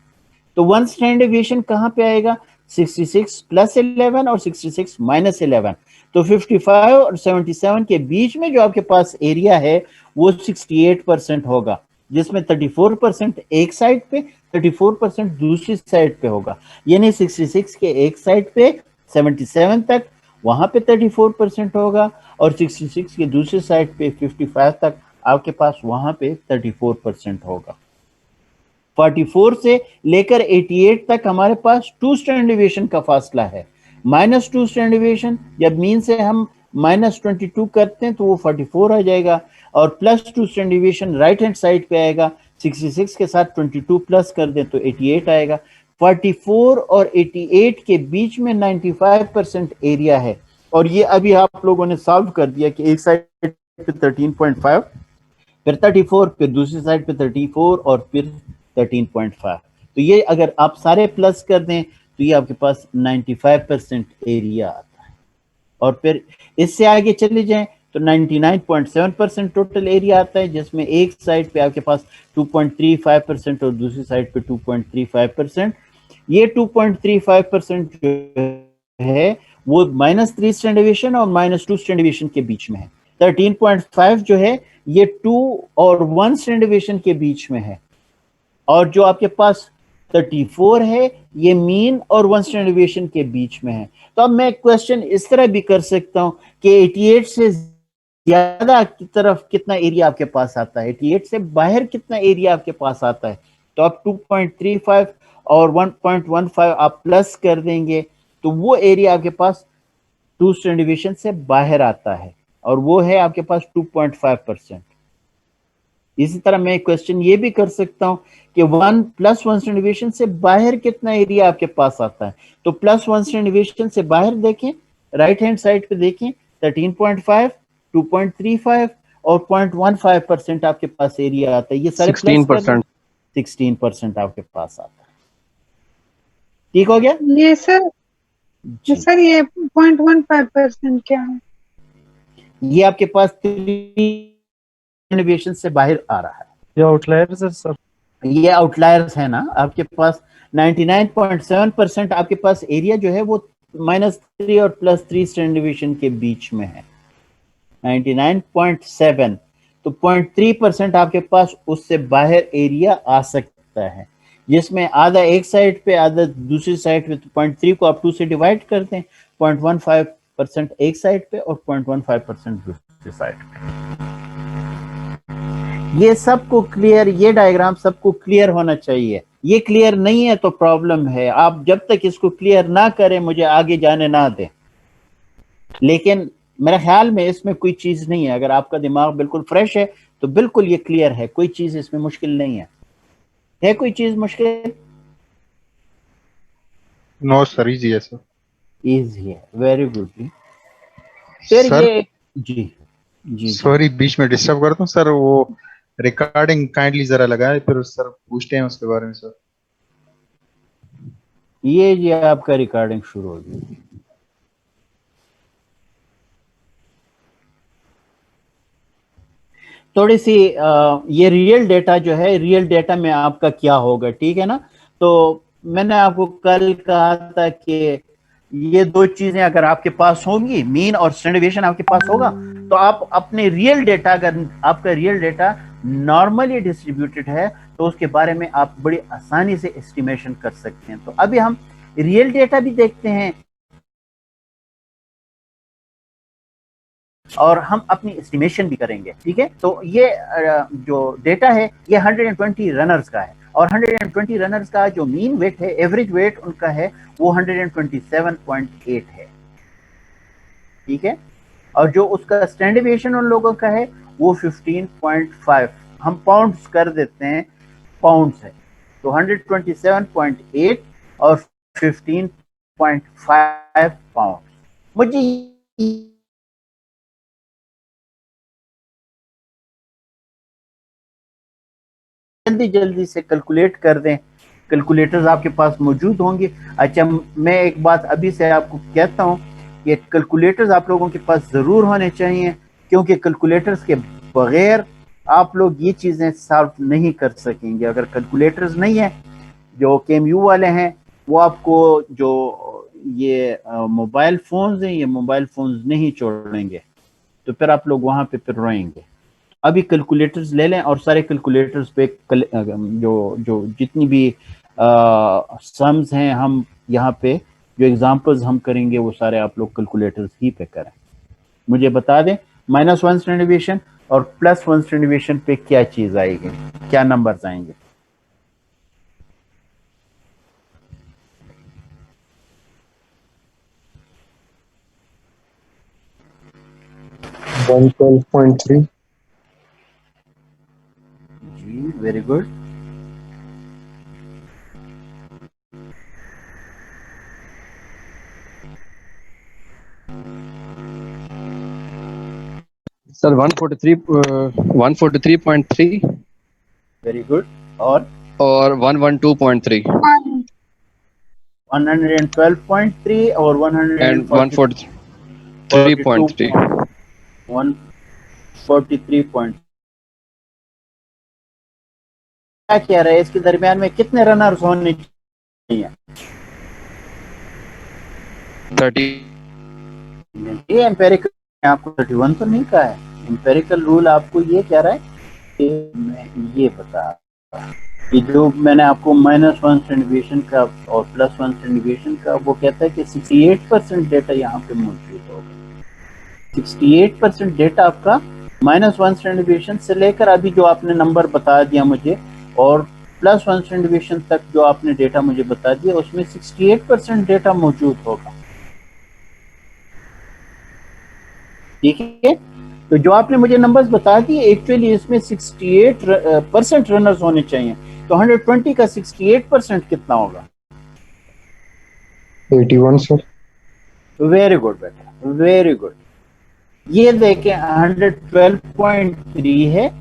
तो वन स्टैंडर्ड डेविएशन कहाँ पे आएगा? 66 + 11 और 66 - 11, तो 55 और 77 के बीच में जो आपके पास एरिया है वो 68% होगा, जिसमें 34% एक साइड पे, 34% दूसरी साइड पे होगा। यानी 66 के एक साइड पे 77 तक वहां पे 34% होगा और 66 के दूसरी साइड पे 55 तक आपके पास वहां पे 34% होगा। 44 से लेकर 88 तक हमारे पास 2 स्टैंडर्ड डेविएशन का फासला है, -2 स्टैंडर्ड डेविएशन। जब मीन से हम -22 करते हैं तो वो 44 आ जाएगा, और +2 standard deviation right hand side पे आएगा, 66 के साथ 22 प्लस कर दें तो 88 आएगा। 44 और 88 के बीच में 95% एरिया है, और ये अभी आप लोगों ने सॉल्व कर दिया कि एक साइड पे 13.5, फिर 34, फिर दूसरी साइड पे 34 और फिर 13.5। तो ये अगर आप सारे प्लस कर दें तो ये आपके पास 95% एरिया आता है। और फिर इससे आगे चले जाएं तो 99.7% टोटल एरिया आता है, जिसमें एक साइड पे आपके पास 2.35% और दूसरी साइड पे 2.35%। ये 2.35% जो है वो -3 स्टैंडर्ड डिवीएशन और -2 स्टैंडर्ड डिवीएशन के बीच में है। 13.5 जो है ये 2 और 1 स्टैंडर्ड डिवीएशन के बीच में है, और जो आपके पास 34 है ये मीन और 1 स्टैंडर्ड डिवीएशन के बीच में है। तो अब मैं क्वेश्चन इस तरह भी कर सकता हूं कि 88 से ज्यादा की तरफ कितना एरिया आपके पास आता है, 88 से बाहर कितना एरिया आपके पास आता है। तो आप 2.35 और 1.15 आप प्लस कर देंगे तो वो एरिया आपके पास 2 स्टैंडर्ड डिवीएशन से बाहर आता है, और वो है आपके पास 2.5%। इसी तरह मैं क्वेश्चन ये भी कर सकता हूं कि 1 + 1 स्टैंडर्ड डिवीएशन से बाहर कितना एरिया आपके पास आता है। तो +1 स्टैंडर्ड डिवीएशन से बाहर देखें, राइट हैंड साइड पे देखें, 13.5, 2.35 और 0.15% आपके पास एरिया आता है। ये सारे प्लस कर दें, 16%. 16% आपके पास आता है। ठीक हो गया ये सर जी। सर ये 0.15% क्या है? ये आपके पास 3 डिवीएशन से बाहर आ रहा है। ये आउटलायर्स है सर। ये आउटलायर्स है ना आपके पास। 99.7% आपके पास एरिया जो है वो -3 और +3 स्टैंडर्ड डिवीएशन के बीच में है, 99.7। तो 0.3% आपके पास उससे बाहर एरिया आ सकता है, जिसमें आधा एक साइड पे आधा दूसरी साइड पे। तो 0.3 को आप 2 से डिवाइड करते हैं, 0.15% एक साइड पे और 0.15% दूसरी साइड पे। ये सबको क्लियर, ये डायग्राम सबको क्लियर होना चाहिए। ये क्लियर नहीं है तो प्रॉब्लम है। आप जब तक इसको क्लियर ना करें मुझे आगे जाने ना दें। लेकिन मेरे ख्याल में इसमें कोई चीज नहीं है, अगर आपका दिमाग बिल्कुल फ्रेश है तो बिल्कुल ये क्लियर है, कोई चीज इसमें मुश्किल नहीं है कोई चीज मुश्किल? नो सर, इजी है सर। इजी है, वेरी गुड। फिर सर ये जी जी जी सॉरी बीच में डिस्टर्ब करता हूँ सर, वो रिकॉर्डिंग काइंडली जरा लगाए, फिर सर पूछते हैं उसके बारे में सर। ये आपका रिकॉर्डिंग शुरू हो गई। थोड़ी सी ये रियल डेटा जो है, रियल डेटा में आपका क्या होगा, ठीक है ना। तो मैंने आपको कल कहा था कि ये दो चीजें अगर आपके पास होंगी, मीन और स्टैंडर्ड डिवीएशन आपके पास होगा, तो आप अपने रियल डेटा, अगर आपका रियल डेटा नॉर्मली डिस्ट्रीब्यूटेड है तो उसके बारे में आप बड़ी आसानी से एस्टिमेशन कर सकते हैं। तो अभी हम रियल डेटा भी देखते हैं और हम अपनी एस्टिमेशन भी करेंगे, ठीक है। तो ये जो डेटा है ये 120 रनर्स का है, और 120 रनर्स का जो मीन वेट है, एवरेज वेट उनका है वो 127.8 है, ठीक है। और जो उसका स्टैंडर्ड डिवीएशन उन लोगों का है वो 15.5, हम पाउंड्स कर देते हैं, पाउंड्स है। तो 127.8 और 15.5 पाउंड। मुझे जल्दी जल्दी से कैलकुलेट कर दें, कैलकुलेटर्स आपके पास मौजूद होंगे। अच्छा, मैं एक बात अभी से आपको कहता हूं कि कैलकुलेटर्स आप लोगों के पास ज़रूर होने चाहिए, क्योंकि कैलकुलेटर्स के बगैर आप लोग ये चीज़ें सॉल्व नहीं कर सकेंगे। अगर कैलकुलेटर्स नहीं है, जो KMU वाले हैं वो आपको जो ये मोबाइल फ़ोन्स हैं, ये मोबाइल फ़ोन्स नहीं छोड़ेंगे, तो फिर आप लोग वहाँ पे फिर रोएंगे। अभी कैलकुलेटर्स ले लें और सारे कैलकुलेटर्स पे जो जो जितनी भी सम्स हैं, हम यहाँ पे जो एग्जांपल्स हम करेंगे वो सारे आप लोग कैलकुलेटर्स ही पे करें। मुझे बता दें -1 स्टैंडर्ड डिवीएशन और +1 स्टैंडर्ड डिवीएशन पे क्या चीज आएगी, क्या नंबर्स आएंगे। 112.3. जी very good. Sir, 143.3 very good. और or 112.3 112.3 और and 143 143.3. 143. क्या कह रहे हैं इसके दरमियान में कितने रनर्स होने चाहिए? 30. ये एम्पेरिकल, आपको 31 तो नहीं कहा है। एम्पेरिकल रूल आपको ये कह रहा है कि मैं ये बता कि जो मैंने आपको -1 स्टैंडर्ड डिवीएशन का और +1 स्टैंडर्ड डिवीएशन का, वो कहता है कि 68% डेटा यहाँ पे मौजूद होगा। 68% डेटा आपका -1 स्टैंडर्ड डिवीएशन से लेकर अभी जो आपने नंबर बता दिया मुझे और +1 स्टैंडर्ड डिवीएशन तक जो आपने डेटा मुझे बता दिया, उसमें 68% डेटा मौजूद होगा। ठीक है, तो जो आपने मुझे नंबर्स बता दिए, एक्चुअली इसमें 68% रनर्स होने चाहिए। तो 120 का 68% कितना होगा? 81, sir. वेरी गुड बेटा, वेरी गुड। ये देखें 112.3 है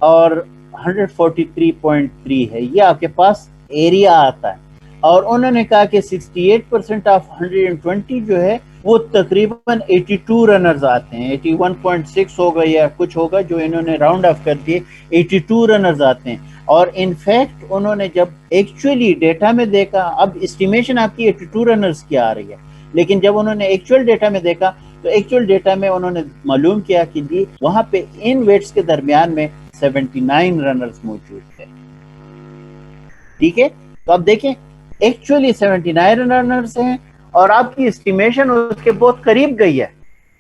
और 143.3 है, ये आपके पास एरिया आता है। और उन्होंने कहा कि 68% ऑफ 120 जो है वो तकरीबन 82 रनर्स आते हैं। 81.6 होगा या कुछ होगा, जो इन्होंने राउंड ऑफ कर दिए, 82 रनर्स आते हैं। और इनफैक्ट उन्होंने जब एक्चुअली डेटा में देखा, अब एस्टिमेशन आपकी 82 रनर्स की आ रही है, लेकिन जब उन्होंने एक्चुअल डेटा में देखा तो एक्चुअल डेटा में उन्होंने मालूम किया कि जी वहां पे इन वेट्स के दरमियान में 79 रनर्स मौजूद थे। ठीक है, तो अब देखें एक्चुअली 79 रनर्स हैं और आपकी एस्टिमेशन उसके बहुत करीब गई है,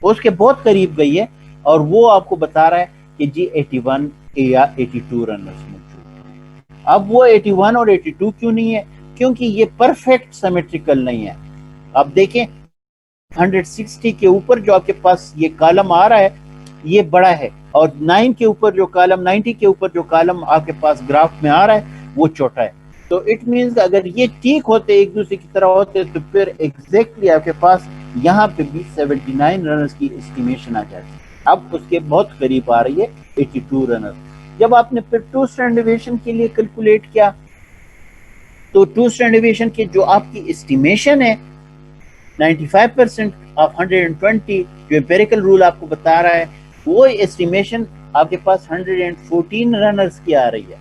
उसके बहुत करीब गई है, और वो आपको बता रहा है कि जी 81 या 82 रनर्स मौजूद हैं। अब वो 81 और 82 क्यों नहीं है? क्योंकि ये परफेक्ट सिमेट्रिकल नहीं है। अब देखें 160 के ऊपर जो आपके पास ये कॉलम आ रहा है ये बड़ा है, और 9 के ऊपर जो कॉलम, 90 के ऊपर जो कॉलम आपके पास ग्राफ में आ रहा है वो छोटा है। तो इट मींस अगर ये ठीक होते, एक दूसरे की तरह होते, तो फिर एग्जैक्टली आपके पास यहाँ पे भी 79 रनर्स की एस्टिमेशन आ जाती। अब उसके बहुत करीब आ रही है 82 रनर्स। जब आपने फिर 2 स्टैंडर्ड डिवीएशन के लिए कैलकुलेट किया तो 2 स्टैंडर्ड डिवीएशन की जो आपकी एस्टिमेशन है 95% ऑफ 120, जो एम्पिरिकल रूल आपको बता रहा है, वो एस्टिमेशन आपके पास 114 रनर्स की आ रही है।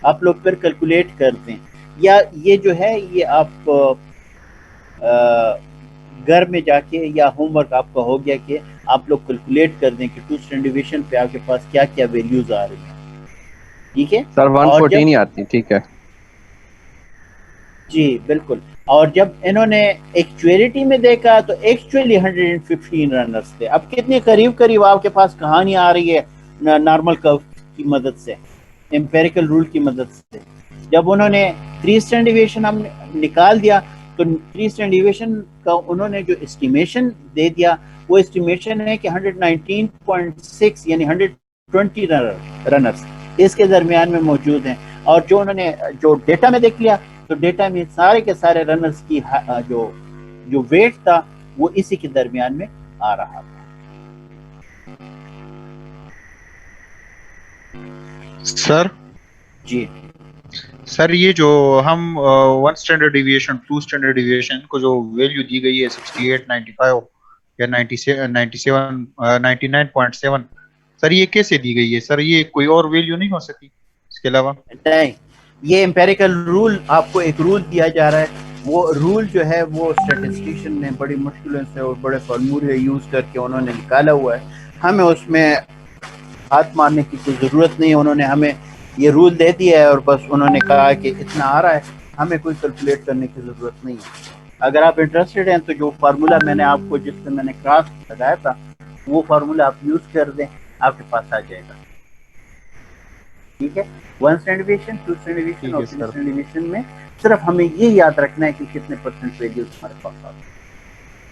आप लोग फिर कैलकुलेट करते हैं, या ये जो है ये आप घर में जाके या होमवर्क आपका हो गया कि आप लोग कैलकुलेट कर दें कि 2 स्टैंडर्ड डिवीएशन पे आपके पास क्या क्या वैल्यूज आ रही हैं। ठीक है सर 114 ही आती, ठीक है जी बिल्कुल। और जब इन्होंने एक्चुअलिटी में देखा तो एक्चुअली 115 रनर्स थे। अब कितने करीब करीब आपके पास कहानी आ रही है नॉर्मल कर्व की मदद से, एम्पिरिकल रूल की मदद से। जब उन्होंने 3 स्टैंडर्ड डिवीएशन हम निकाल दिया तो 3 स्टैंडर्ड डिवीएशन का उन्होंने जो एस्टिमेशन दे दिया वो एस्टिमेशन है कि 119.6 यानी 120 रनर्स इसके दरमियान में मौजूद हैं। और जो उन्होंने जो डेटा में देख लिया तो डेटा में सारे के सारे रनर्स की जो वेट था वो इसी के दरमियान में आ रहा था। सर जी सर, ये जो हम 1 स्टैंडर्ड डिविएशन 2 स्टैंडर्ड डिविएशन को जो वैल्यू दी गई है 68, 95 या 97, 99.7, सर ये कैसे दी गई है? सर ये कोई और वैल्यू नहीं हो सकती इसके अलावा? नहीं, ये एम्पेरिकल रूल, आपको एक रूल दिया जा रहा है। वो रूल जो है वो स्टैटिस्टिशियन ने बड़ी मुश्किलों से और बड़े फॉर्मूले यूज करके उन्होंने निकाला हुआ है। हमें उसमें हाथ मारने की कोई ज़रूरत नहीं है। उन्होंने हमें ये रूल दे दिया है और बस उन्होंने कहा कि इतना आ रहा है, हमें कोई कैलकुलेट करने की ज़रूरत नहीं है। अगर आप इंटरेस्टेड हैं तो जो फार्मूला मैंने आपको, जिससे मैंने क्रॉस लगाया था, वो फार्मूला आप यूज़ कर दें, आपके पास आ जाएगा। ठीक है, 1 स्टैंडर्ड डिवीएशन, 2 स्टैंडर्ड डिवीएशन और 3 स्टैंडर्ड डिवीएशन में सिर्फ हमें ये याद रखना है कि कितने परसेंट वैल्यूज हमारे पास आते हैं,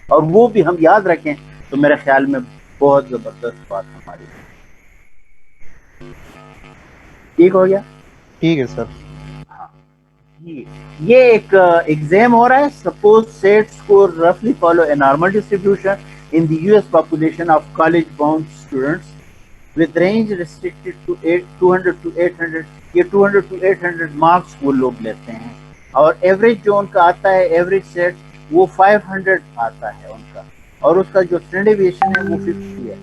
और वो भी हम याद रखें तो मेरे ख्याल में बहुत जबरदस्त बात हमारी। ठीक हो गया? ठीक है सर। ये एक एग्जाम हो रहा है। सपोज सेट स्कोर रफली follow a normal distribution in the US population of college bound students with range restricted to 200 to 800। ये 200 to 800 मार्क्स वो लोग लेते हैं और एवरेज जो उनका आता है, एवरेज सेट वो 500 आता है उनका, और उसका जो स्टैंडर्ड डेविएशन है वो 50 है।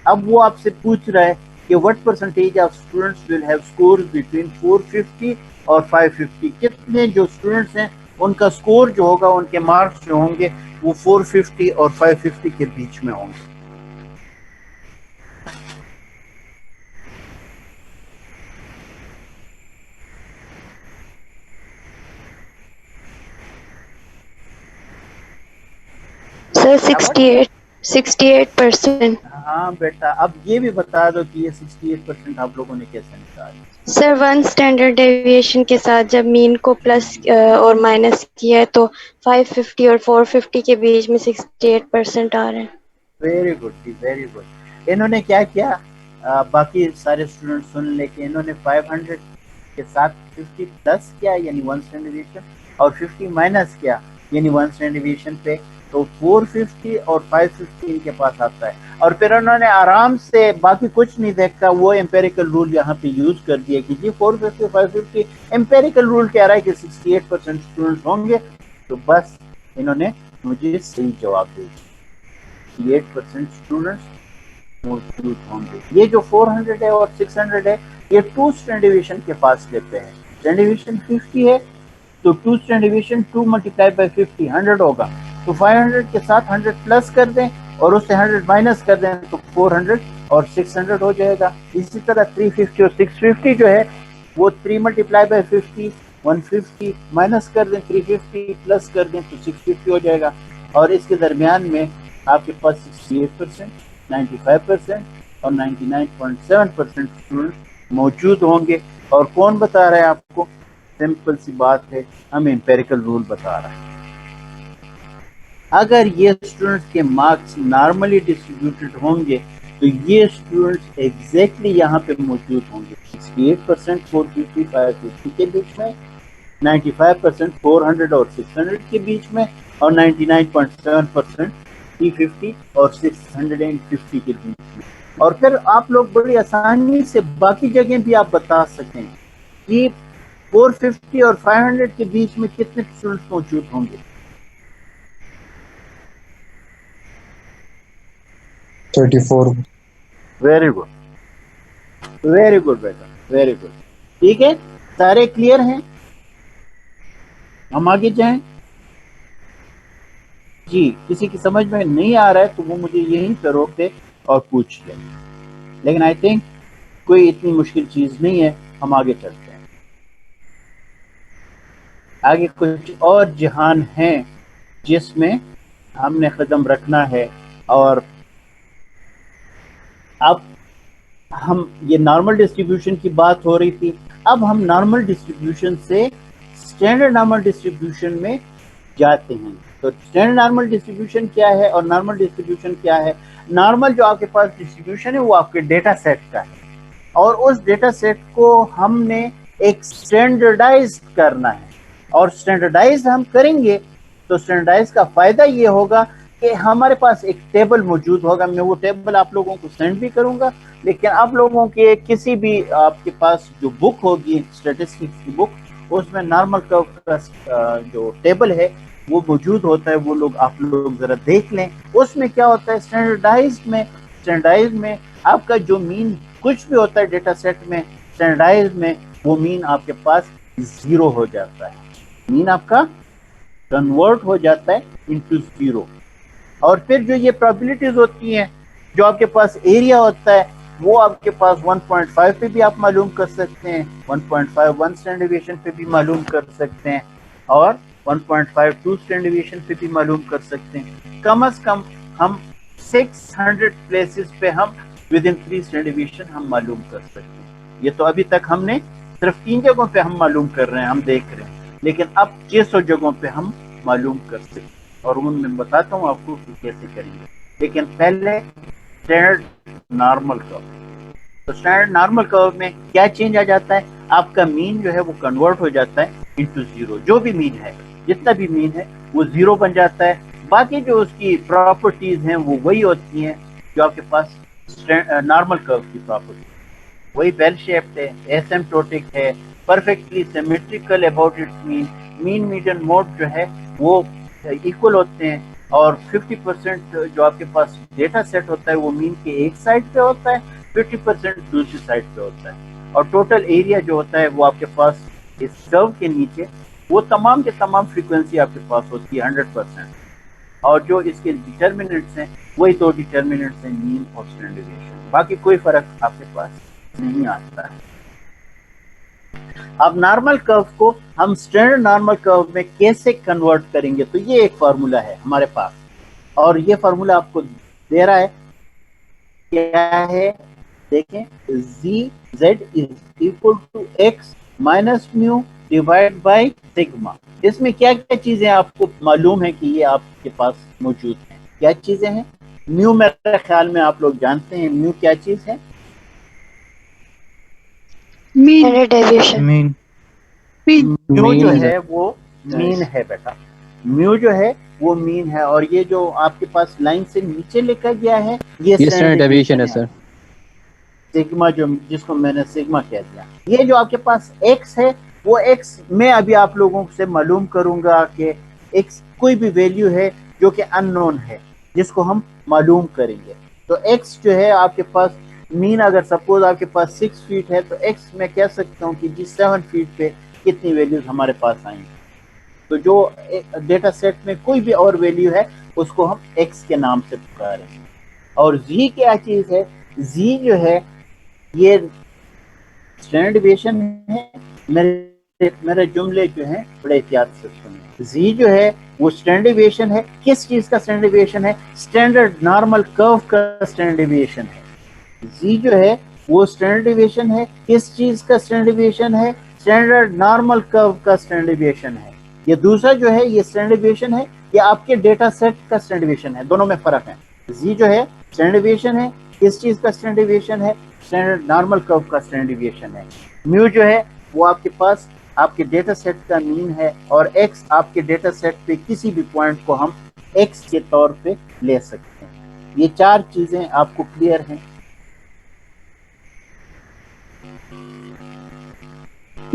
अब वो आपसे पूछ रहा है कि what percentage of students will have score between 450 और 550। कितने जो स्टूडेंट्स हैं उनका स्कोर जो होगा, उनके मार्क्स जो होंगे वो 450 और 550 के बीच में होंगे। सर 68%। हाँ बेटा, अब ये भी बता दो कि ये 68% आप लोगों ने कैसे निकाला। सर 1 स्टैंडर्ड डेविएशन के साथ जब मीन को प्लस और माइनस किया है तो 550 और 450 के बीच में 68% आ रहे हैं। वेरी गुड जी, वेरी गुड। इन्होंने क्या किया, बाकी सारे स्टूडेंट सुन ले कि इन्होंने 500 के साथ 50 प्लस किया यानी 1 स्टैंडर्ड डेविएशन, और 50 माइनस किया यानी 1 स्टैंडर्ड डेविएशन पे, तो 450 और 550 इनके पास आता है। और फिर उन्होंने आराम से बाकी कुछ नहीं देखा, वो एम्पेरिकल रूल यहाँ पे यूज कर दिया कि जी 450 550 एम्पेरिकल रूल कह रहा है कि 68% स्टूडेंट्स होंगे, तो बस इन्होंने मुझे सही जवाब दे दिया, 68% स्टूडेंट्स मौजूद होंगे। ये जो 400 है और 600 है ये 2 स्टैंडर्ड डेविएशन के पास लेते हैं। स्टैंडर्ड डेविएशन 50 है तो 2 स्टैंडर्ड डेविएशन 2 मल्टीप्लाई बाय 50 100 होगा, तो 500 के साथ 100 प्लस कर दें और उससे 100 माइनस कर दें तो 400 और 600 हो जाएगा। इसी तरह 350 और 650 जो है वो 3 मल्टीप्लाई बाय 50 150 माइनस कर दें, 350 प्लस कर दें तो 650 हो जाएगा। और इसके दरमियान में आपके पास 68%, 95% और 99.7% स्टूडेंट मौजूद होंगे। और कौन बता रहा है आपको? सिंपल सी बात है, हमें एम्पेरिकल रूल बता रहा है। अगर ये स्टूडेंट्स के मार्क्स नॉर्मली डिस्ट्रीब्यूटेड होंगे तो ये स्टूडेंट्स एग्जैक्टली यहाँ पे मौजूद होंगे। 68% 450 550 के बीच में, 95% 400 और 600 के बीच में, और 99.7% 350 और 650 के बीच में। और फिर आप लोग बड़ी आसानी से बाकी जगह भी आप बता सकते हैं कि 450 और 500 के बीच में कितने स्टूडेंट्स मौजूद होंगे। 34। वेरी गुड, वेरी गुड बेटा, वेरी गुड। ठीक है, सारे क्लियर हैं? हम आगे जाएं। जी, किसी की समझ में नहीं आ रहा है तो वो मुझे यहीं पे रोक दे और पूछ ले, लेकिन आई थिंक कोई इतनी मुश्किल चीज नहीं है। हम आगे चलते हैं। आगे कुछ और जहान हैं जिसमें हमने कदम रखना है। और अब हम ये नॉर्मल डिस्ट्रीब्यूशन की बात हो रही थी, अब हम नॉर्मल डिस्ट्रीब्यूशन से स्टैंडर्ड नॉर्मल डिस्ट्रीब्यूशन में जाते हैं। तो स्टैंडर्ड नॉर्मल डिस्ट्रीब्यूशन क्या है और नॉर्मल डिस्ट्रीब्यूशन क्या है? नॉर्मल जो आपके पास डिस्ट्रीब्यूशन है वो आपके डेटा सेट का है, और उस डेटा सेट को हमने एक स्टैंडर्डाइज करना है। और स्टैंडर्डाइज हम करेंगे तो स्टैंडर्डाइज का फायदा ये होगा कि हमारे पास एक टेबल मौजूद होगा। मैं वो टेबल आप लोगों को सेंड भी करूंगा, लेकिन आप लोगों के किसी भी आपके पास जो बुक होगी स्टैटिस्टिक्स की बुक, उसमें नॉर्मल कर्व का जो टेबल है वो मौजूद होता है। वो लोग आप लोग जरा देख लें। उसमें क्या होता है, स्टैंडर्डाइज में आपका जो मीन कुछ भी होता है डेटा सेट में, स्टैंडर्डाइज में वो मीन आपके पास 0 हो जाता है। मीन आपका कन्वर्ट हो जाता है इनटू 0। और फिर जो ये प्रोबेबिलिटीज होती हैं, जो आपके पास एरिया होता है, वो आपके पास 1.5 पे भी आप मालूम कर सकते हैं, 1.5 1 स्टैंडर्ड डेविएशन पे भी मालूम कर सकते हैं, और 1.5 2 स्टैंडर्ड डेविएशन पे भी मालूम कर सकते हैं। कम से कम हम 600 प्लेसेस पे हम विद इन 3 स्टैंडर्ड डेविएशन हम मालूम कर सकते हैं। ये तो अभी तक हमने सिर्फ 3 जगहों पे हम मालूम कर रहे हैं, हम देख रहे हैं, लेकिन अब 600 जगहों पे हम मालूम कर सकते हैं। और उनमें बताता हूँ आपको कि कैसे करेंगे। लेकिन पहले स्टैंडर्ड नॉर्मल कर्व। तो स्टैंडर्ड नॉर्मल कर्व में क्या चेंज आ जाता है, आपका मीन जो है वो कन्वर्ट हो जाता है इनटू जीरो। जो भी मीन है, जितना भी मीन है वो जीरो बन जाता है। बाकी जो उसकी प्रॉपर्टीज हैं वो वही होती हैं जो आपके पास नॉर्मल कर्व की प्रॉपर्टी, वही बेल शेप्ड है, एसिम्प्टोटिक है, perfectly symmetrical about it's mean, mean median mode जो है वो इक्वल होते हैं, और 50% जो आपके पास डेटा सेट होता है वो मीन के एक साइड पे होता है, 50% दूसरी साइड पे होता है, और टोटल एरिया जो होता है वो आपके पास इस कर्व के नीचे वो तमाम के तमाम फ्रीक्वेंसी आपके पास होती है 100%, और जो इसके डिटर्मिनेंट्स हैं वही दो डिटर्मिनेंट्स हैं, मीन और स्टैंडर्ड डेविएशन। बाकी कोई फर्क आपके पास नहीं आता है। अब नॉर्मल कर्व को हम स्टैंडर्ड नॉर्मल कर्व में कैसे कन्वर्ट करेंगे, तो ये एक फार्मूला है हमारे पास, और ये फार्मूला आपको दे रहा है, क्या है देखें, z is equal to x minus mu divide by sigma. इसमें क्या क्या चीजें आपको मालूम है कि ये आपके पास मौजूद है, क्या चीजें हैं। म्यू मेरे ख्याल में आप लोग जानते हैं म्यू क्या चीज है, mean standard deviation. Mean mu जो Mean है वो मीन है बेटा, म्यू जो है वो मीन है, और ये जो आपके पास लाइन से नीचे लिखा गया है ये स्टैंडर्ड डेविएशन है सर। सिग्मा, जो जिसको मैंने सिग्मा कह दिया। ये जो आपके पास x है वो x मैं अभी आप लोगों से मालूम करूंगा कि x कोई भी वैल्यू है जो कि अननोन है जिसको हम मालूम करेंगे। तो x जो है आपके पास मीन, अगर सपोज आपके पास 6 फीट है तो x मैं कह सकता हूँ कि जी 7 फीट पे कितनी वैल्यूज हमारे पास आएंगी। तो जो डेटा सेट में कोई भी और वैल्यू है उसको हम x के नाम से पुकारेंगे। और z क्या चीज है, z जो है ये स्टैंडर्ड डेविएशन है। मेरे जुमले जो हैं बड़े एहतियात से सुनिए। z जो है वो स्टैंडर्ड डेविएशन है, किस चीज का स्टैंडर्ड डेविएशन है, स्टैंडर्ड नॉर्मल कर्व का स्टैंडर्ड डेविएशन है। z जो है वो स्टैंडर्ड डेविएशन है, किस चीज का स्टैंडर्ड डेविएशन है, स्टैंडर्ड नॉर्मल कर्व का स्टैंडर्ड डेविएशन है। ये दूसरा जो है ये स्टैंडर्ड डेविएशन है, ये आपके डेटा सेट का स्टैंडर्ड डेविएशन है, दोनों में फर्क है। z जो है स्टैंडर्ड डेविएशन है, किस चीज का स्टैंडर्ड डेविएशन है, स्टैंडर्ड नॉर्मल कर्व का स्टैंडर्ड डेविएशन है। म्यू जो है वो आपके पास आपके डेटा सेट का मीन है, और x आपके डेटा सेट पे किसी भी पॉइंट को हम x के तौर पे ले सकते हैं। ये चार चीजें आपको क्लियर हैं।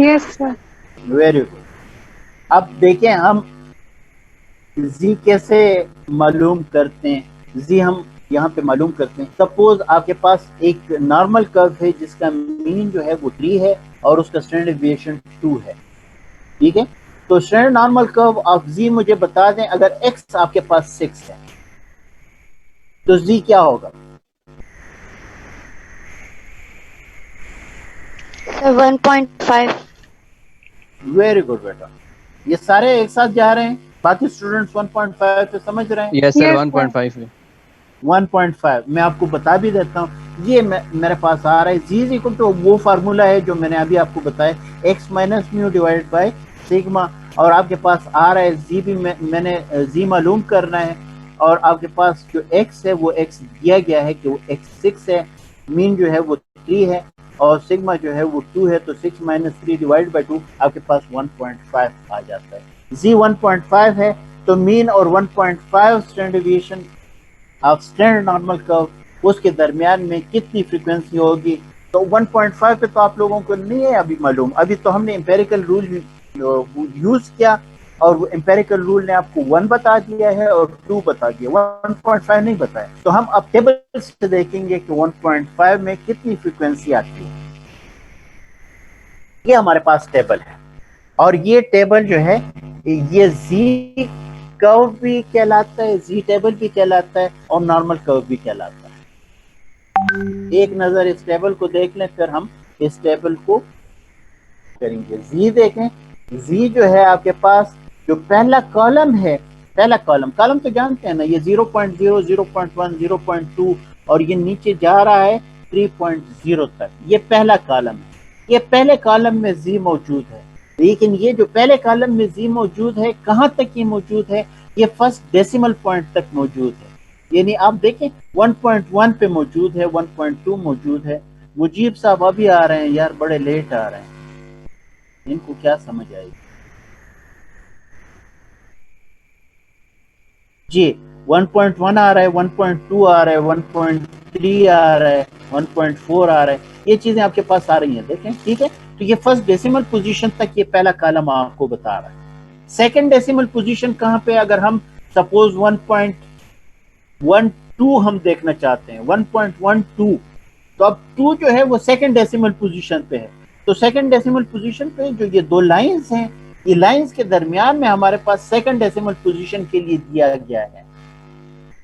Yes sir. Very good. अब देखें हम z कैसे मालूम करते हैं। z हम यहाँ पे मालूम करते हैं। सपोज आपके पास एक नॉर्मल कर्व है जिसका मीन जो है वो 3 है और उसका स्टैंडर्ड डेविएशन 2 है, ठीक है। तो standard normal curve of z मुझे बता दें, अगर x आपके पास 6 है तो z क्या होगा? सर 1.5। वेरी गुड बेटा, ये सारे एक साथ जा रहे हैं, बाकी स्टूडेंट्स 1.5 पे समझ रहे हैं। यस सर Yes, 1.5 है। 1.5 मैं आपको बता भी देता हूँ, ये मेरे पास आ रहा है जी इक्वल टू वो फार्मूला है जो मैंने अभी आपको बताया, x minus mu divide by sigma, और आपके पास आ रहा है जी भी मैंने जी मालूम करना है, और आपके पास जो x है वो x दिया गया है कि वो x 6 है, मीन जो है वो 3 है, और सिग्मा जो है वो 2 है। तो 6 माइनस 3 डिवाइड बाय 2 आपके पास 1.5 आ जाता है। जी 1.5 है, तो मीन और 1.5 standard deviation of standard normal curve, उसके दरमियान में कितनी फ्रीक्वेंसी होगी। तो 1.5 पे तो आप लोगों को नहीं है अभी मालूम, अभी तो हमने एम्पेरिकल रूल यूज किया, और वो एम्पेरिकल रूल ने आपको 1 बता दिया है और 2 बता दिया, 1.5 नहीं बताया। तो हम अब टेबल से देखेंगे कि 1.5 में कितनी फ्रीक्वेंसी आती है। ये हमारे पास टेबल है, और ये टेबल जो है ये जी कर्व भी कहलाता है, जी टेबल भी कहलाता है, और नॉर्मल कर्व भी कहलाता है। एक नजर इस टेबल को देख लें, फिर हम इस टेबल को करेंगे। जी देखें, जी जो है आपके पास जो पहला कॉलम है, पहला कॉलम तो जानते हैं ना, ये 0.0, 0.1, 0.2 और ये नीचे जा रहा है 3.0 तक, ये पहला कॉलम है। ये पहले कॉलम में जी मौजूद है, लेकिन ये जो पहले कॉलम में जी मौजूद है, कहाँ तक ये मौजूद है, ये फर्स्ट डेसिमल पॉइंट तक मौजूद है। यानी आप देखें 1.1 पे मौजूद है, 1.2 मौजूद है। मुजीब साहब अभी आ रहे हैं यार, बड़े लेट आ रहे हैं, इनको क्या समझ आएगी जी। 1.1 आ रहा है, 1.2 आ रहा है, 1.3 आ रहा है, 1.4 आ रहा है, ये चीजें आपके पास आ रही हैं, देखें, ठीक है। तो ये फर्स्ट डेसिमल पोजीशन तक ये पहला कॉलम आपको बता रहा है। सेकंड डेसिमल पोजीशन कहाँ पे, अगर हम सपोज 1.12 हम देखना चाहते हैं, 1.12, तो अब 2 जो है वो सेकंड डेसिमल पोजीशन पे है। तो सेकंड डेसिमल पोजीशन पे जो ये दो लाइंस हैं, ये लाइंस के दरमियान में हमारे पास सेकंड डेसिमल पोजीशन के लिए दिया गया है,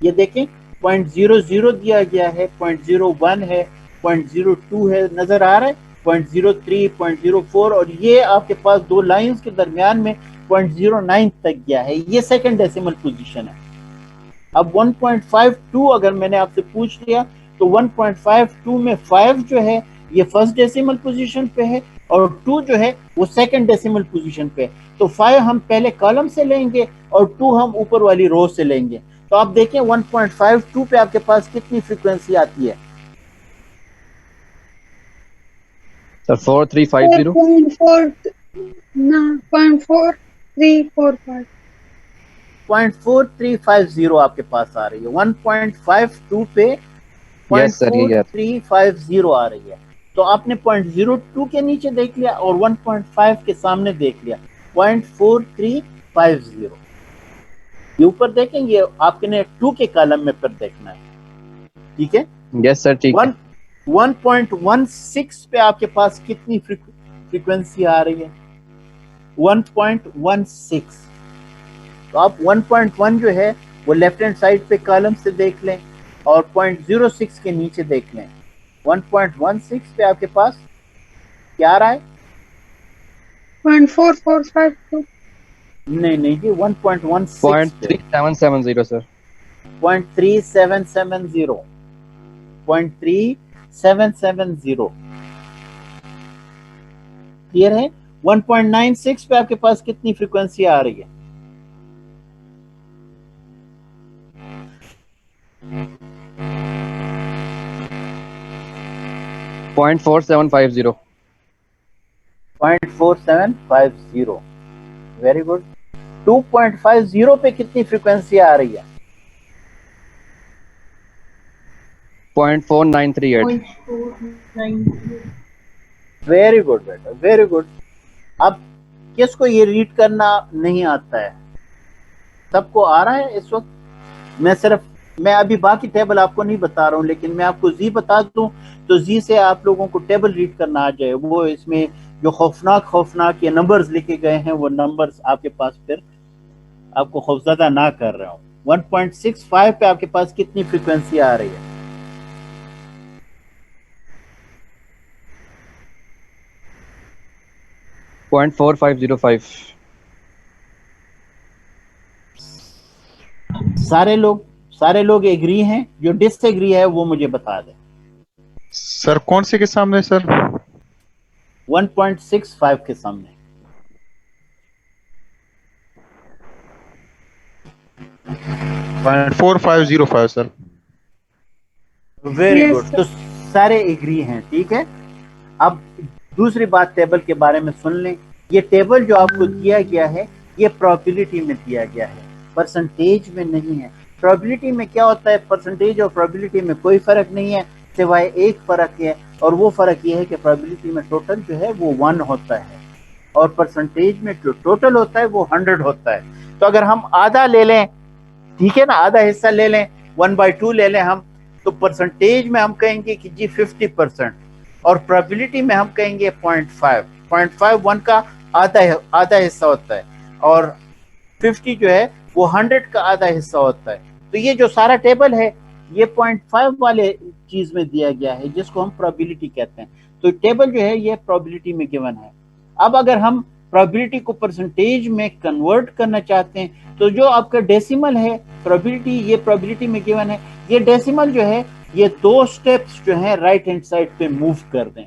ये देखें 0.00 दिया गया है, 0.01 है, 0.02 है, नजर आ रहा है, 0.03, 0.04, और ये आपके पास दो लाइंस के दरमियान में 0.09 तक गया है, ये सेकंड डेसिमल पोजीशन है। अब 1.52 अगर मैंने आपसे पूछ लिया तो 1.52 में 5 जो है ये फर्स्ट डेसिमल पोजीशन पे है और 2 जो है वो सेकंड डेसिमल पोजीशन पे है। तो 5 हम पहले कॉलम से लेंगे और 2 हम ऊपर वाली रो से लेंगे। तो आप देखें 1.52 पे आपके पास कितनी फ्रीक्वेंसी आती है सर 4350 0.4345 0.4350 आपके पास आ रही है, 1.52 पे Yes, sir, yes. 0.4350 आ रही है। तो आपने 0.02 के नीचे देख लिया और 1.5 के सामने देख लिया, 0.4350। ये ऊपर देखेंगे, आपने 2 के कॉलम में पर देखना है, ठीक है। यस सर ठीक है 1.16 पे आपके पास कितनी फ्रीक्वेंसी आ रही है, 1.16। तो आप 1.1 जो है वो लेफ्ट हैंड साइड पे कॉलम से देख लें और 0.06 के नीचे देख लें। 1.16 पे आपके पास क्या आ रहा है, 0.4452 नहीं जी, 1.16 0.3770 सर 0.3770 0.3770 क्लियर है। 1.96 पे आपके पास कितनी फ्रीक्वेंसी आ रही है, .4750 0.4750 वेरी गुड। 2.50 पे कितनी फ्रीक्वेंसी आ रही है, .4938 वेरी गुड बेटा, वेरी गुड। अब किसको ये रीड करना नहीं आता है, सबको आ रहा है इस वक्त। मैं अभी बाकी टेबल आपको नहीं बता रहा हूँ, लेकिन मैं आपको जी बता दूं तो जी से आप लोगों को टेबल रीड करना आ जाए। वो इसमें जो खौफनाक ये नंबर्स लिखे गए हैं, वो नंबर्स आपके पास फिर आपको खौफजदा ना कर रहा हूँ। 1.65 पे आपके पास कितनी फ्रीक्वेंसी आ रही है, .4505 सारे लोग एग्री हैं, जो डिसएग्री है वो मुझे बता दें। सर कौन से के सामने सर, 1.65 के सामने। .4505 सर। वेरी Yes, गुड, तो सारे एग्री हैं, ठीक है। अब दूसरी बात टेबल के बारे में सुन लें। ये टेबल जो आपको दिया गया है ये प्रोबेबिलिटी में दिया गया है, परसेंटेज में नहीं है। प्रोबेबिलिटी में क्या होता है, परसेंटेज और प्रोबेबिलिटी में कोई फर्क नहीं है, सिवाय एक फर्क है, और वो फर्क ये है कि प्रोबेबिलिटी में टोटल जो है वो 1 होता है और परसेंटेज में जो टोटल होता है वो 100 होता है। तो अगर हम आधा ले लें, ठीक है ना, आधा हिस्सा ले लें, 1/2 ले लें हम, तो परसेंटेज में हम कहेंगे कि जी 50% और प्रोबेबिलिटी में हम कहेंगे 0.5 1 का आधा हिस्सा होता है और 50 जो है वो 100 का आधा हिस्सा होता है। तो ये जो सारा टेबल है ये 0.5 वाले चीज में दिया गया है, जिसको हम प्रोबेबिलिटी कहते हैं। तो टेबल जो है ये प्रोबेबिलिटी में गिवन है। अब अगर हम प्रोबेबिलिटी को परसेंटेज में कन्वर्ट करना चाहते हैं तो जो आपका डेसिमल है प्रोबेबिलिटी, ये प्रोबेबिलिटी में गिवन है, ये डेसिमल जो है ये 2 स्टेप्स जो है राइट हैंड साइड पे मूव कर दें।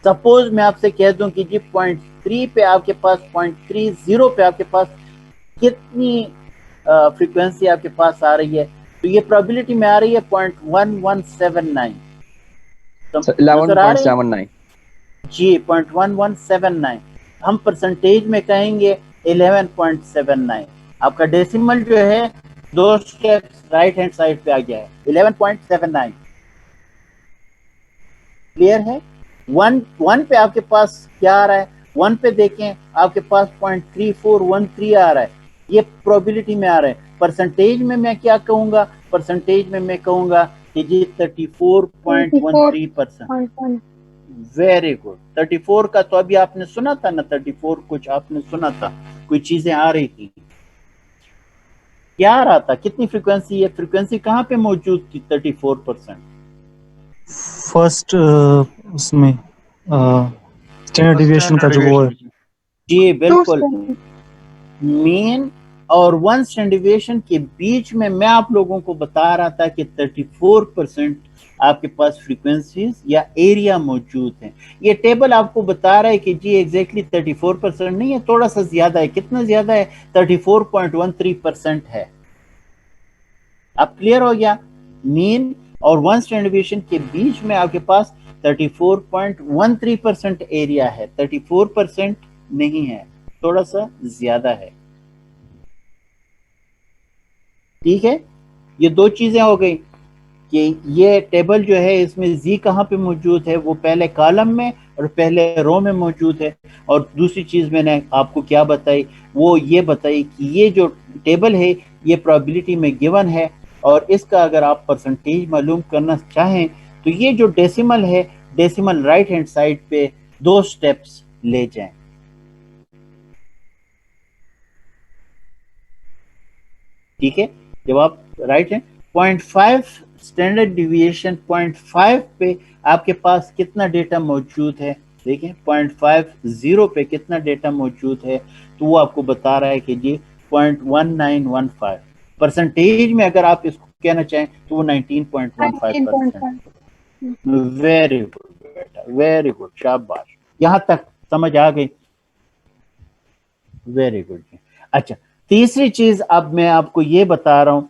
सपोज मैं आपसे कह दूं कि जी 0.3 पे आपके पास 0.30 पे आपके पास कितनी फ्रीक्वेंसी आपके पास आ रही है, तो ये प्रोबेबिलिटी में आ रही है 0.1179। सर नजर आ रही है? 11.79 जी 0.1179। हम परसेंटेज में कहेंगे 11.79। आपका डेसिमल जो है 2 स्टेप्स राइट हैंड साइड पे आ गया है 11.79। क्लियर है? 1 पे आपके पास क्या आ रहा है? 1 पे देखें आपके पास 0.3413 आ रहा है, ये प्रोबेबिलिटी में आ रहा है। परसेंटेज में मैं क्या कहूंगा? परसेंटेज में मैं कहूंगा कि जी 34.13%। Very good. 34 का तो अभी आपने सुना था ना, 34 कुछ आपने सुना था, कोई चीजें आ रही थी, क्या आ रहा था, कितनी फ्रीक्वेंसी? ये फ्रीक्वेंसी कहाँ पे मौजूद थी 34%? फर्स्ट उसमें स्टैंडर्ड डिविएशन का जो वो है। जी टू बिल्कुल, मीन और 1 स्टैंडर्ड डिविएशन के बीच में मैं आप लोगों को बता रहा था कि 34% आपके पास फ्रीक्वेंसीज या एरिया मौजूद है। ये टेबल आपको बता रहा है कि जी एग्जैक्टली 34% नहीं है, थोड़ा सा ज्यादा है। कितना ज्यादा है? 34.13% है। अब क्लियर हो गया? मीन और 1 स्टैंडर्ड डिविएशन के बीच में आपके पास 34.13% एरिया है, 34% नहीं है, थोड़ा सा ज्यादा है। ठीक है, ये 2 चीजें हो गई कि ये टेबल जो है इसमें जी कहाँ पे मौजूद है, वो पहले कॉलम में और पहले रो में मौजूद है। और दूसरी चीज मैंने आपको क्या बताई, वो ये बताई कि ये जो टेबल है ये प्रोबेबिलिटी में गिवन है, और इसका अगर आप परसेंटेज मालूम करना चाहें तो ये जो डेसिमल है, डेसिमल राइट हैंड साइड पे 2 स्टेप्स ले जाएं। ठीक है, जब आप राइट है 0.5 स्टैंडर्ड डिविएशन 0.5 पे आपके पास कितना डेटा मौजूद है? देखें 0.50 पे कितना डेटा मौजूद है, तो वो आपको बता रहा है कि जी 0.1915। परसेंटेज में अगर आप इसको कहना चाहें तो वो 19.15%। वेरी गुड बेटा, वेरी गुड, शाबाश, यहां तक समझ आ गई। Very good. अच्छा, तीसरी चीज अब मैं आपको ये बता रहा हूं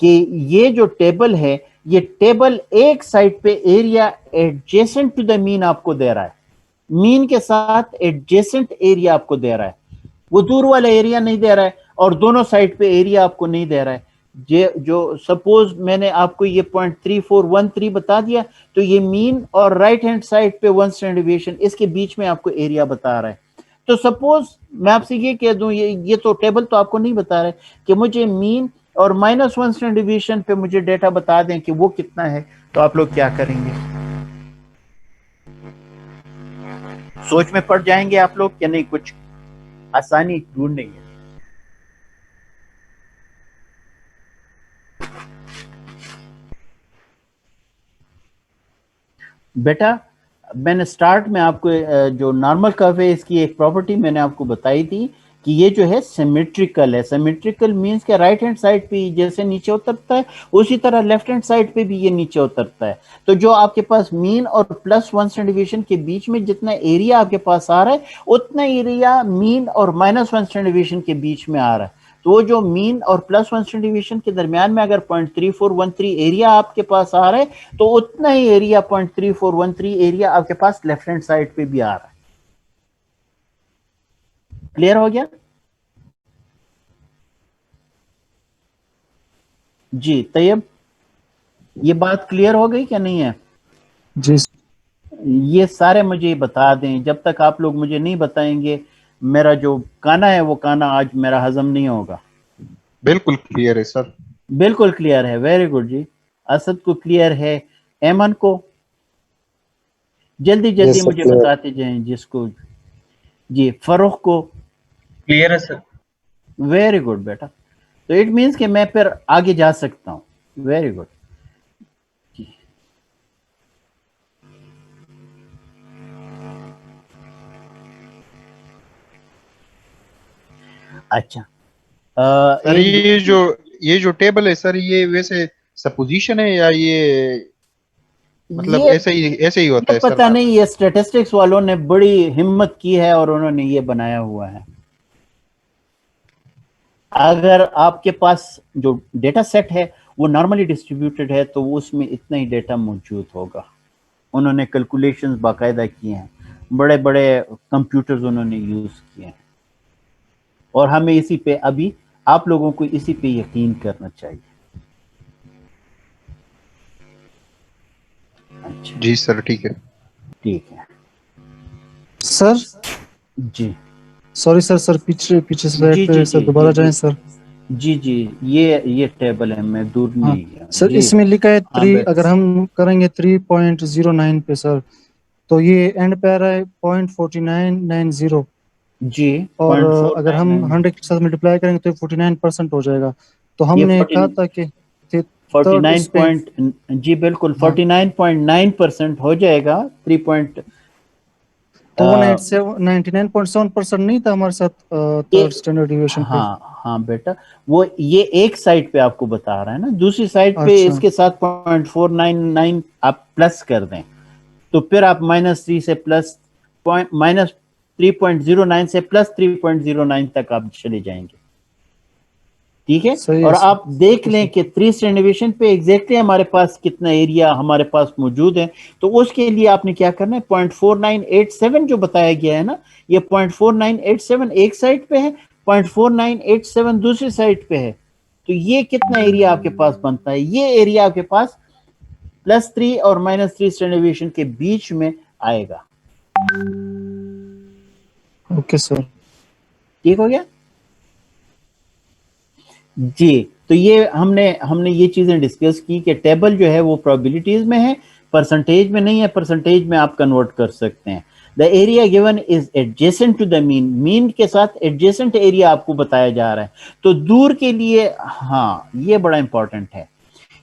कि ये जो टेबल है, ये टेबल एक साइड पे area adjacent to the mean आपको दे रहा है, मीन के साथ एडजेसेंट एरिया आपको दे रहा है, वो दूर वाला एरिया नहीं दे रहा है, और दोनों साइड पे एरिया आपको नहीं दे रहा है। ये जो सपोज मैंने आपको ये 0.3413 बता दिया, तो ये मीन और राइट हैंड साइड पे 1 स्टैंडर्ड डिविएशन, इसके बीच में आपको एरिया बता रहा है। तो सपोज मैं आपसे ये कह दूं, ये तो टेबल तो आपको नहीं बता रहा है कि मुझे मीन और -1 स्टैंडर्ड डिविएशन पे मुझे डेटा बता दें कि वो कितना है, तो आप लोग क्या करेंगे? सोच में पड़ जाएंगे आप लोग कि नहीं? कुछ आसानी ढूंढेंगे? बेटा मैंने स्टार्ट में आपको जो नॉर्मल कर्व है इसकी एक प्रॉपर्टी मैंने आपको बताई थी कि ये जो है सिमेट्रिकल है। सिमेट्रिकल मींस के राइट हैंड साइड पे जैसे नीचे उतरता है उसी तरह लेफ्ट हैंड साइड पे भी ये नीचे उतरता है। तो जो आपके पास मीन और +1 स्टैंडर्ड डिविएशन के बीच में जितना एरिया आपके पास आ रहा है, उतना एरिया मीन और -1 स्टैंडर्ड डिविएशन के बीच में आ रहा है। तो वो जो मीन और +1 स्टैंडर्ड डिविएशन के दरमियान में अगर 0.3413 एरिया आपके पास आ रहा है, तो उतना ही एरिया 0.3413 एरिया आपके पास लेफ्ट हैंड साइड पे भी आ रहा है। क्लियर हो गया? जी तैयब, ये बात क्लियर हो गई क्या नहीं है? जी ये सारे मुझे बता दें, जब तक आप लोग मुझे नहीं बताएंगे मेरा जो खाना है वो खाना आज मेरा हजम नहीं होगा। बिल्कुल क्लियर है सर। बिल्कुल क्लियर है, वेरी गुड जी। असद को क्लियर है, एमन को? जल्दी जल्दी Yes, मुझे sir. बताते जाएं जिसको। जी फरूख को? क्लियर है सर। वेरी गुड बेटा, तो इट मीन्स कि मैं फिर आगे जा सकता हूँ। Very good. अच्छा सर ये जो टेबल है सर, ये वैसे सपोजिशन है या ये मतलब ये ऐसे ही होता है सर? पता नहीं, ये स्टैटिस्टिक्स वालों ने बड़ी हिम्मत की है और उन्होंने ये बनाया हुआ है। अगर आपके पास जो डेटा सेट है वो नॉर्मली डिस्ट्रीब्यूटेड है तो वो उसमें इतना ही डेटा मौजूद होगा। उन्होंने कैलकुलेशंस बाकायदा किए हैं, बड़े बड़े कंप्यूटर्स उन्होंने यूज़ किए हैं, और हमें इसी पे अभी आप लोगों को इसी पे यकीन करना चाहिए। अच्छा जी सर, ठीक है। ठीक है सर जी सॉरी सर पीछे पीछे जी स्लाइड जी पे सर जी दोबारा जी जाएं सर। जी जी ये टेबल है, मैं दूर हाँ नहीं गया सर, जी। इसमें लिखा है हाँ 3, अगर हम करेंगे 3.09 पे सर, तो ये एंड पे आ रहा है 0.4990, जी और अगर हम 0.49 100 के साथ मल्टीप्लाई करेंगे तो 49% हो जाएगा। तो ये हमने 40 कहा था कि थर्ड 49 उस पे, पॉइंट जी बिल्कुल हाँ 49.9% हो जाएगा। 3 पॉइंट तो 99.7% नहीं था हमारे साथ थर्ड स्टैंडर्ड डिविएशन पे। हाँ हाँ बेटा, वो ये एक साइड पे आपको बता रहा है ना, दूसरी साइड पे अच्छा इसके साथ 0.499 आप प्लस कर दें तो फिर आप -3 से प्लस -3.09 से प्लस 3.09 तक आप चले जाएंगे। ठीक है, सही है और सर। आप देख लें कि 3 स्टैंडर्ड डिवीजन पे एग्जैक्टली हमारे पास कितना एरिया हमारे पास मौजूद है। तो उसके लिए आपने क्या करना है, 0.4987 जो बताया गया है ना, ये 0.4987 एक साइड पे है, 0.4987 दूसरी साइड पे है। तो ये कितना एरिया आपके पास बनता है, ये एरिया आपके पास +3 और -3 स्टैंडर्ड डिवीजन के बीच में आएगा। Okay sir. ठीक हो गया जी। तो ये हमने ये चीजें डिस्कस की कि टेबल जो है वो प्रोबेबिलिटीज में है, परसेंटेज में नहीं है। परसेंटेज में आप कन्वर्ट कर सकते हैं। The area given is adjacent to the mean, mean के साथ एडजेसेंट एरिया आपको बताया जा रहा है। तो दूर के लिए, हाँ ये बड़ा इंपॉर्टेंट है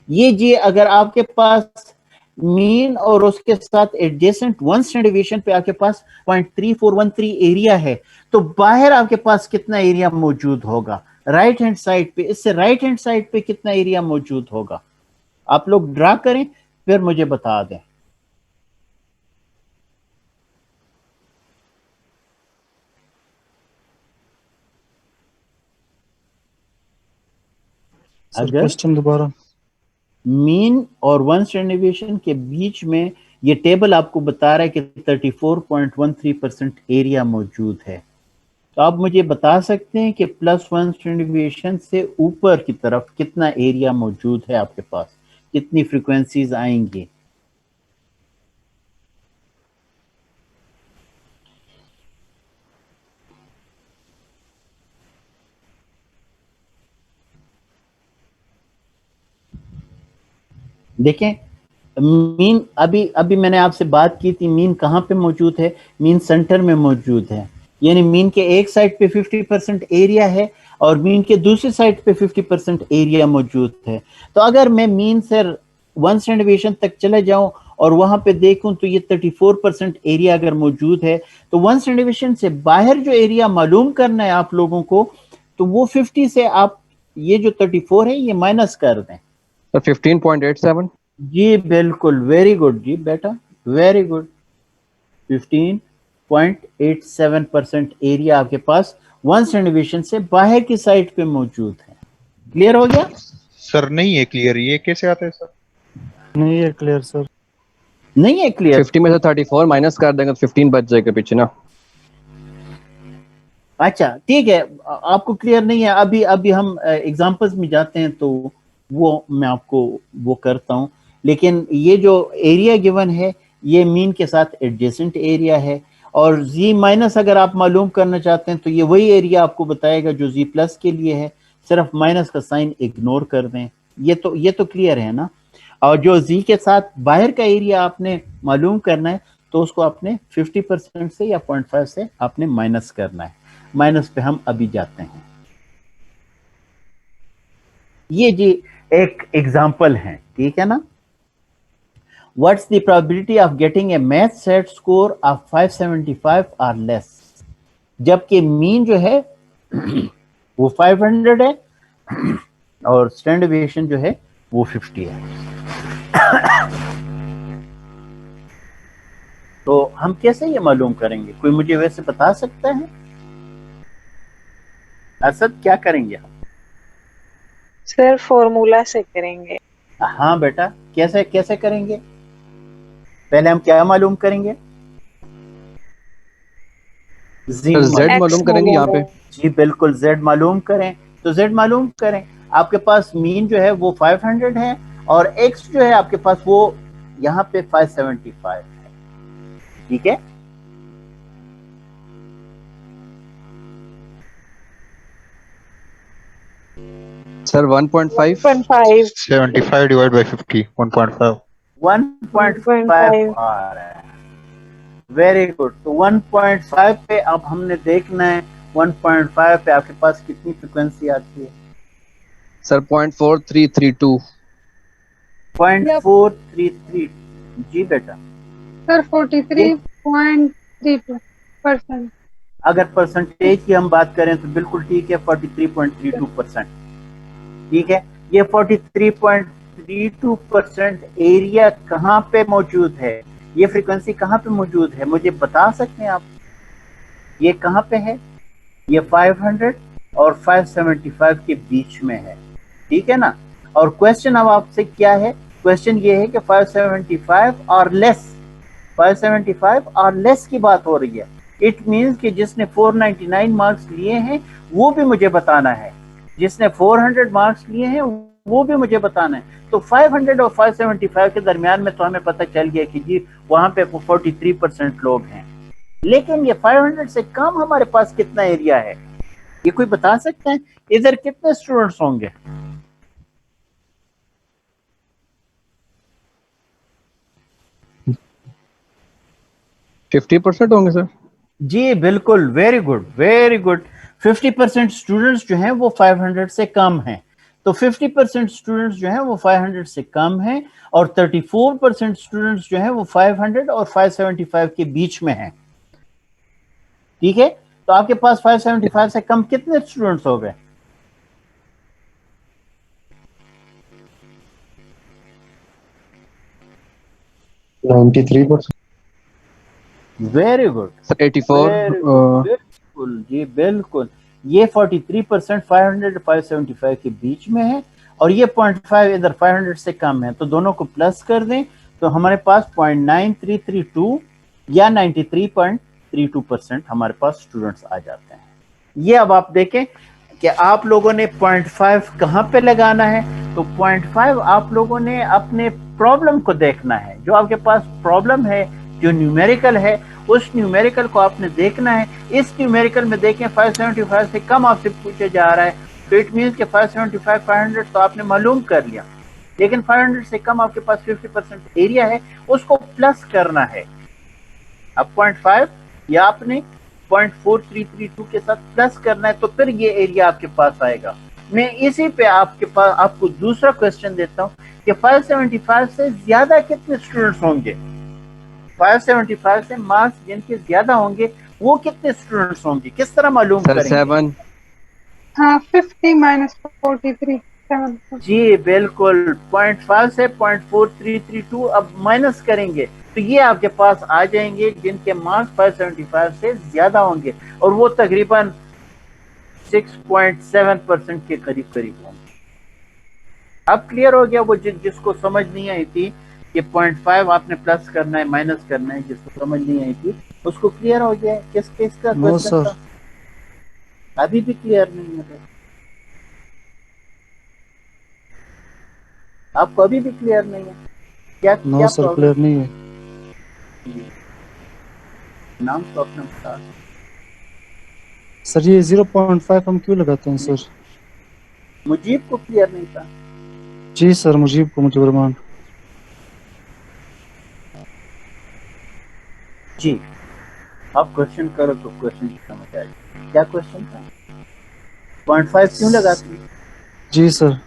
ये जी, अगर आपके पास मीन और उसके साथ एडजेसेंट 1 स्टैंडर्ड डिवीजन पे आपके पास 0.3413 एरिया है, तो बाहर आपके पास कितना एरिया मौजूद होगा राइट हैंड साइड पे, इससे राइट हैंड साइड पे कितना एरिया मौजूद होगा आप लोग ड्रा करें फिर मुझे बता दें। अगर क्वेश्चन दोबारा। मीन और 1 स्टैंडर्ड डिवीजन के बीच में ये टेबल आपको बता रहा है कि 34.13% एरिया मौजूद है, तो आप मुझे बता सकते हैं कि +1 स्टैंडर्ड डिवीजन से ऊपर की तरफ कितना एरिया मौजूद है आपके पास, कितनी फ्रीक्वेंसीज आएंगी। देखें मीन, अभी मैंने आपसे बात की थी, मीन कहाँ पे मौजूद है, मीन सेंटर में मौजूद है, यानी मीन के एक साइड पे 50% एरिया है और मीन के दूसरी साइड पे 50% एरिया मौजूद है। तो अगर मैं मीन से 1 स्टैंडर्ड डिवीजन तक चले जाऊं और वहां पे देखूं तो ये 34% एरिया अगर मौजूद है, तो 1 स्टैंडर्ड डिवीजन से बाहर जो एरिया मालूम करना है आप लोगों को, तो वो 50 से आप ये जो 34 है ये माइनस कर दें। सर 15.87। जी बिल्कुल, वेरी गुड जी बेटा, वेरी गुड। 15.87% एरिया आपके पास 1 स्टैंडर्ड डिवीजन से बाहर की साइड पे मौजूद है। क्लियर हो गया सर नहीं है क्लियर, ये कैसे आता है सर? नहीं है क्लियर सर। नहीं है क्लियर? 50 में से 34 माइनस कर देंगे तो 15 बच जाएगा पीछे ना। अच्छा ठीक है, आपको क्लियर नहीं है। अभी हम एग्जांपल्स में जाते हैं तो वो मैं आपको वो करता हूं, लेकिन ये जो एरिया गिवन है ये मीन के साथ एडजेसेंट एरिया है, और z माइनस अगर आप मालूम करना चाहते हैं तो ये वही एरिया आपको बताएगा जो z प्लस के लिए है, सिर्फ माइनस का साइन इग्नोर कर दें। ये तो क्लियर है ना। और जो z के साथ बाहर का एरिया आपने मालूम करना है तो उसको आपने 50% से या 0.5 से आपने माइनस करना है। माइनस पे हम अभी जाते हैं। ये जी एक एग्जाम्पल है, ठीक है ना। What's the probability of getting a math set score of 575 or less? जबकि मीन जो है वो 500 है और स्टैंडर्ड डिवीएशन जो है वो 50 है। तो हम कैसे ये मालूम करेंगे, कोई मुझे वैसे बता सकता है? असद क्या करेंगे हम? सर फॉर्मूला से करेंगे। हाँ बेटा, कैसे कैसे करेंगे? पहले हम क्या मालूम करेंगे? सर Z X मालूम करेंगे यहाँ पे। जी बिल्कुल, Z मालूम करें। तो Z मालूम करें, आपके पास मीन जो है वो 500 है और X जो है आपके पास वो यहाँ पे 575 है। ठीक है, सर 1.5 1.5 75 डिवाइड बाय 50 1.5 1.5 आ रहा है। Very good. तो 1.5 पे अब हमने देखना है 1.5 पे आपके पास कितनी फ्रिक्वेंसी आती है? सर 0.4332। 0.433। जी बेटा, सर 43.32%। अगर परसेंटेज की हम बात करें तो बिल्कुल ठीक है, 43.32%। ठीक है, ये 43.32% एरिया कहाँ पे मौजूद है? ये फ्रीक्वेंसी कहाँ पे मौजूद है, मुझे बता सकते हैं आप? ये कहाँ पे है? ये 500 और 575 के बीच में है। ठीक है ना? और क्वेश्चन अब आपसे क्या है? क्वेश्चन ये है कि 575 और लेस, 575 और लेस की बात हो रही है। इट मींस कि जिसने 499 मार्क्स लिए हैं वो भी मुझे बताना है, जिसने 400 मार्क्स लिए हैं वो भी मुझे बताना है। तो 500 और 575 के दरमियान में तो हमें पता चल गया कि जी वहां पे 43% लोग हैं, लेकिन ये 500 से कम हमारे पास कितना एरिया है, ये कोई बता सकता है? इधर कितने स्टूडेंट्स होंगे? सर 50% होंगे सर। जी बिल्कुल, very good very good. 50% students जो हैं वो 500 से कम हैं। तो 50% स्टूडेंट्स जो हैं वो 500 से कम हैं और 34% स्टूडेंट्स जो हैं वो 500 और 575 के बीच में हैं। ठीक है, तो आपके पास 575 से कम कितने स्टूडेंट्स हो गए? Very good, sir 84। बिल्कुल जी बिल्कुल। ये 43% 500 575 के बीच में है और ये 0.5 इधर 500 से कम है, तो दोनों को प्लस कर दें तो हमारे पास 0.9332 या 93.32% हमारे पास स्टूडेंट्स आ जाते हैं। ये अब आप देखें कि आप लोगों ने 0.5 कहाँ पे लगाना है। तो 0.5 आप लोगों ने अपने प्रॉब्लम को देखना है, जो आपके पास प्रॉब्लम है, जो न्यूमेरिकल है, उस न्यूमेरिकल को आपने देखना है। इस न्यूमेरिकल में देखें 575 से कम आपसे पूछा जा रहा है, तो इट मीन्स कि 575 500 तो आपने मालूम कर लिया, लेकिन 500 से कम आपके पास 50% एरिया है, उसको प्लस करना है। अब 0.5 या आपने 0.4332 के साथ प्लस करना है, तो फिर ये एरिया आपके पास आएगा। मैं इसी पे आपको दूसरा क्वेश्चन देता हूँ कि 575 से ज्यादा कितने स्टूडेंट्स होंगे? 575 से मार्क्स जिनके ज्यादा होंगे वो कितने स्टूडेंट्स होंगे, किस तरह मालूम सर करेंगे? 7। हाँ 50 माइनस 43 7। जी बिल्कुल, 0.5 से 0.4332 अब माइनस करेंगे तो ये आपके पास आ जाएंगे जिनके मार्क्स 575 से ज्यादा होंगे और वो तकरीबन 6.7% के करीब करीब होंगे। अब क्लियर हो गया? वो जिसको समझ नहीं आई थी कि 0.5 आपने प्लस करना है माइनस करना है, जिसको समझ नहीं आई थी उसको क्लियर हो गया? किस का नो क्वेश्चन सर। था? अभी भी क्लियर नहीं है? आपको अभी भी क्लियर नहीं है? क्या नो क्या सर, प्रॉब्लम? क्लियर नहीं है। नाम तो अपना बता। सर ये 0.5 हम क्यों लगाते हैं सर? मुजीब को क्लियर नहीं था? जी सर, मुजीब को, मुजीब रहमान। जी, आप क्वेश्चन करो तो क्वेश्चन समझ आएगा। क्या क्वेश्चन था? 0.5 क्यों लगाते हैं? जी सर।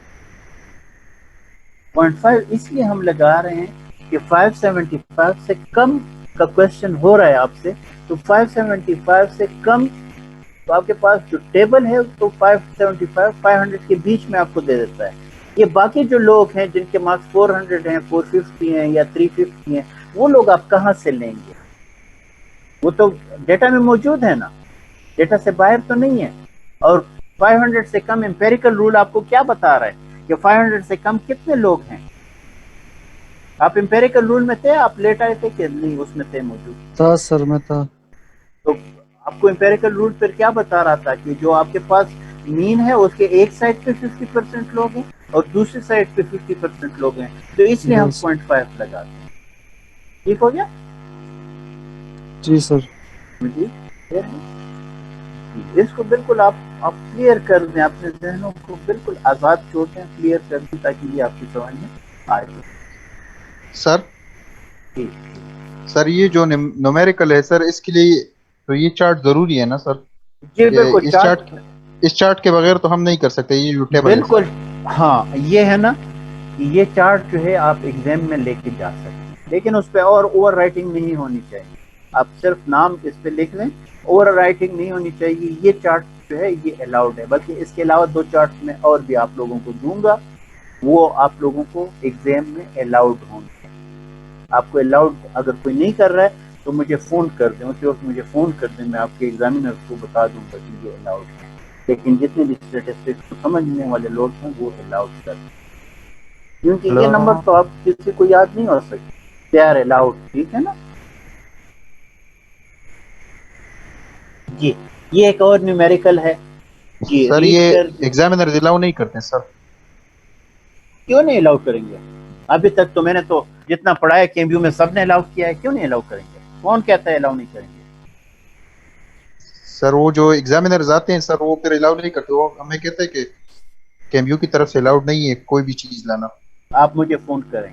0.5 इसलिए हम लगा रहे हैं कि 575 से कम का क्वेश्चन हो रहा है आपसे, तो 575 से कम तो आपके पास जो टेबल है तो 575 500 के बीच में आपको दे देता है। ये बाकी जो लोग हैं जिनके मार्क्स 400 हैं, 450 हैं या 350 हैं, वो लोग आप कहाँ से लेंगे? वो तो डेटा में मौजूद है ना, डेटा से बाहर तो नहीं है। और 500 से कम एम्पेरिकल रूल आपको क्या बता रहा है कि 500 से कम कितने लोग हैं? आप एम्पेरिकल रूल में थे, आप लेट आए थे कि नहीं उसमें थे मौजूद? था सर, मैं था। तो आपको एम्पेरिकल रूल पर क्या बता रहा था कि जो आपके पास मीन है उसके एक साइड पे 50% लोग हैं और दूसरी साइड पे 50% लोग हैं, तो इसलिए हम यस 0.5 लगाते हैं। ठीक हो गया जी सर। जी? clear है? इसको बिल्कुल आप क्लियर कर दें, अपने जहनों को बिल्कुल आजाद छोड़ दें, क्लियर कर दें ताकि ये आपकी समझ में आए। सर जी सर ये जो न्यूमेरिकल है सर, इसके लिए तो ये चार्ट जरूरी है ना सर? जी ये बिल्कुल इस चार्ट के बगैर तो हम नहीं कर सकते, ये जो टेबल है बिल्कुल। सर। हाँ ये है ना, ये चार्ट जो है आप एग्जाम में लेके जा सकते हैं, लेकिन उस पर और ओवर राइटिंग नहीं होनी चाहिए। आप सिर्फ नाम इस पे लिख लें, ओवर राइटिंग नहीं होनी चाहिए। ये चार्ट जो है ये अलाउड है, बल्कि इसके अलावा 2 चार्ट में और भी आप लोगों को दूंगा, वो आप लोगों को एग्जाम में अलाउड होंगे। आपको अलाउड अगर कोई नहीं कर रहा है तो मुझे फ़ोन कर दें, उसी वक्त मुझे फ़ोन कर दें, मैं आपके एग्जामिनर को बता दूंगा कि ये अलाउड है। लेकिन जितने भी स्टेटिस्टिक्स को समझने वाले लोग हैं वो अलाउड कर, क्योंकि ये नंबर तो आप किसी को याद नहीं हो सकते, दे आर अलाउड। ठीक है ना जी? ये एक और न्यूमेरिकल है जी, सर रीड ये कर। एग्जामिनर अलाउ नहीं करते सर? क्यों नहीं अलाउ करेंगे? अभी तक तो मैंने तो जितना पढ़ा है केएमयू में सबने अलाउ किया है, क्यों नहीं अलाउ करेंगे? कौन कहता है अलाउ नहीं करेंगे? सर वो जो एग्जामिनर्स आते हैं सर, वो फिर अलाउ नहीं करते, वो हमें कहते हैं कि केएमयू की तरफ से अलाउड नहीं है कोई भी चीज लाना। आप मुझे फ़ोन करें,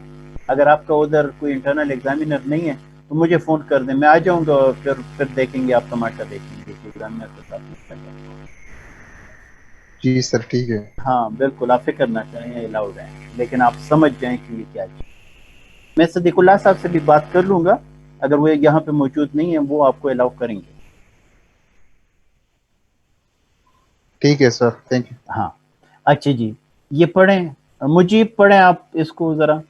अगर आपका उधर कोई इंटरनल एग्जामिनर नहीं है तो मुझे फ़ोन कर दें, मैं आ जाऊंगा और फिर देखेंगे, आप तमाशा देखेंगे कि एग्जामिनर के साथ क्या करते हैं। जी सर ठीक है। हाँ बिल्कुल, आप फिक्र ना करें, ये अलाउड है, लेकिन आप समझ जाएं कि ये क्या चीज़। मैं सदीकुल्लाह साहब से भी बात कर लूंगा, अगर वो यहाँ पे मौजूद नहीं है वो आपको अलाउ करेंगे। ठीक है सर, थैंक यू। हाँ अच्छा जी, ये पढ़ें, मुजीब पढ़ें आप इसको ज़रा।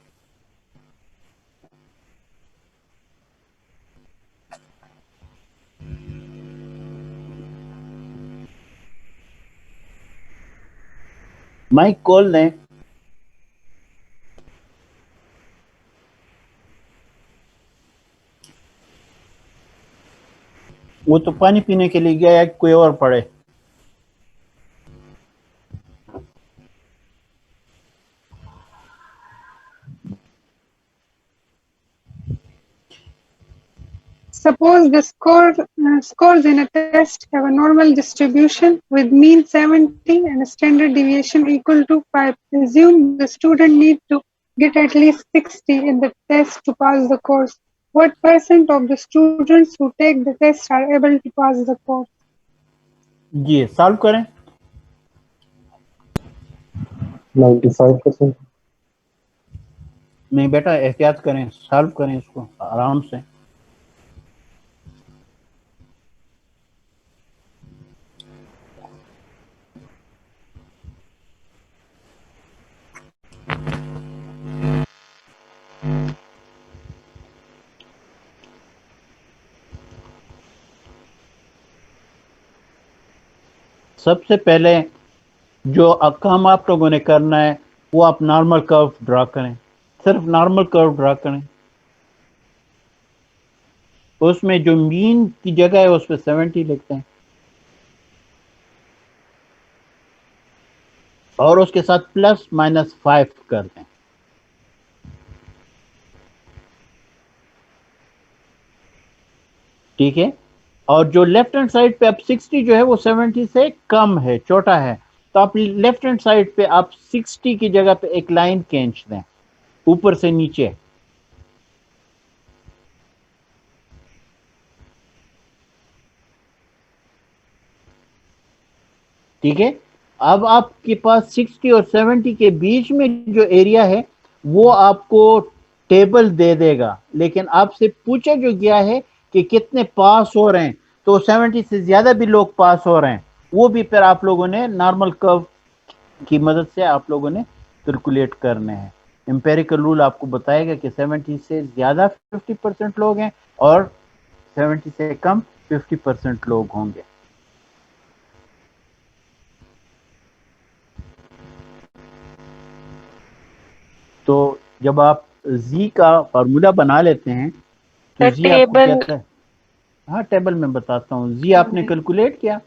माइक खोल दें। वो तो पानी पीने के लिए गया है, कोई और पढ़े। Suppose the scores in a test have a normal distribution with mean 70 and a standard deviation equal to 5. Assume the student needs to get at least 60 in the test to pass the course. What percent of the students who take the test are able to pass the course? जी सॉल्व करें। 95%। नहीं बेटा, एहतियात करें, सॉल्व करें इसको आराम से। सबसे पहले जो काम आप लोगों ने करना है वो आप नॉर्मल कर्व ड्रा करें, सिर्फ नॉर्मल कर्व ड्रा करें। उसमें जो मीन की जगह है उस पर 70 लिखते हैं और उसके साथ प्लस माइनस 5 कर दें। ठीक है, और जो लेफ्ट हैंड साइड पे अब 60 जो है वो 70 से कम है, छोटा है, तो आप लेफ्ट हैंड साइड पे आप 60 की जगह पे एक लाइन खींच दें ऊपर से नीचे। ठीक है, अब आपके पास 60 और 70 के बीच में जो एरिया है वो आपको टेबल दे देगा, लेकिन आपसे पूछा जो गया है कि कितने पास हो रहे हैं, तो 70 से ज्यादा भी लोग पास हो रहे हैं, वो भी फिर आप लोगों ने नॉर्मल कर्व की मदद से आप लोगों ने कैलकुलेट करने हैं। एम्पेरिकल रूल आपको बताएगा कि 70 से ज्यादा 50% लोग हैं और 70 से कम 50% लोग होंगे। तो जब आप जी का फार्मूला बना लेते हैं तो सर जी आपको टेबल कहता है, हाँ टेबल में बताता हूँ, जी आपने कैलकुलेट किया,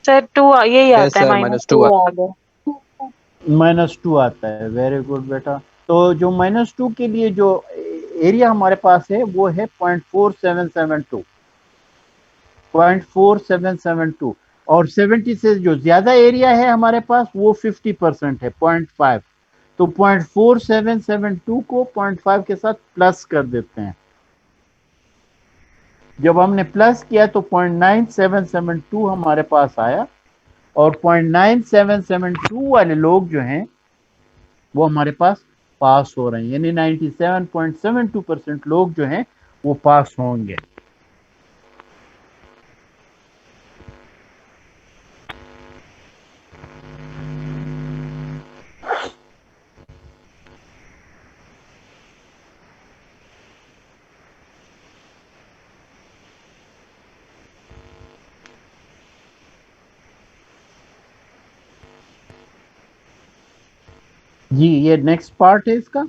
सर 2 यही यस आता है, सर -2 -2 आ गया। -2 आता है। वेरी गुड बेटा। तो जो -2 के लिए जो एरिया हमारे पास है वो है 0.4772, 0.4772, और 70 से जो ज्यादा एरिया है हमारे पास वो 50% है, 0.5। तो 0.4772 को 0.5 के साथ प्लस कर देते हैं। जब हमने प्लस किया तो 0.9772 हमारे पास आया, और 0.9772 वाले लोग जो हैं वो हमारे पास पास हो रहे हैं, यानी 97.72% लोग जो हैं वो पास होंगे। जी ये नेक्स्ट पार्ट है इसका,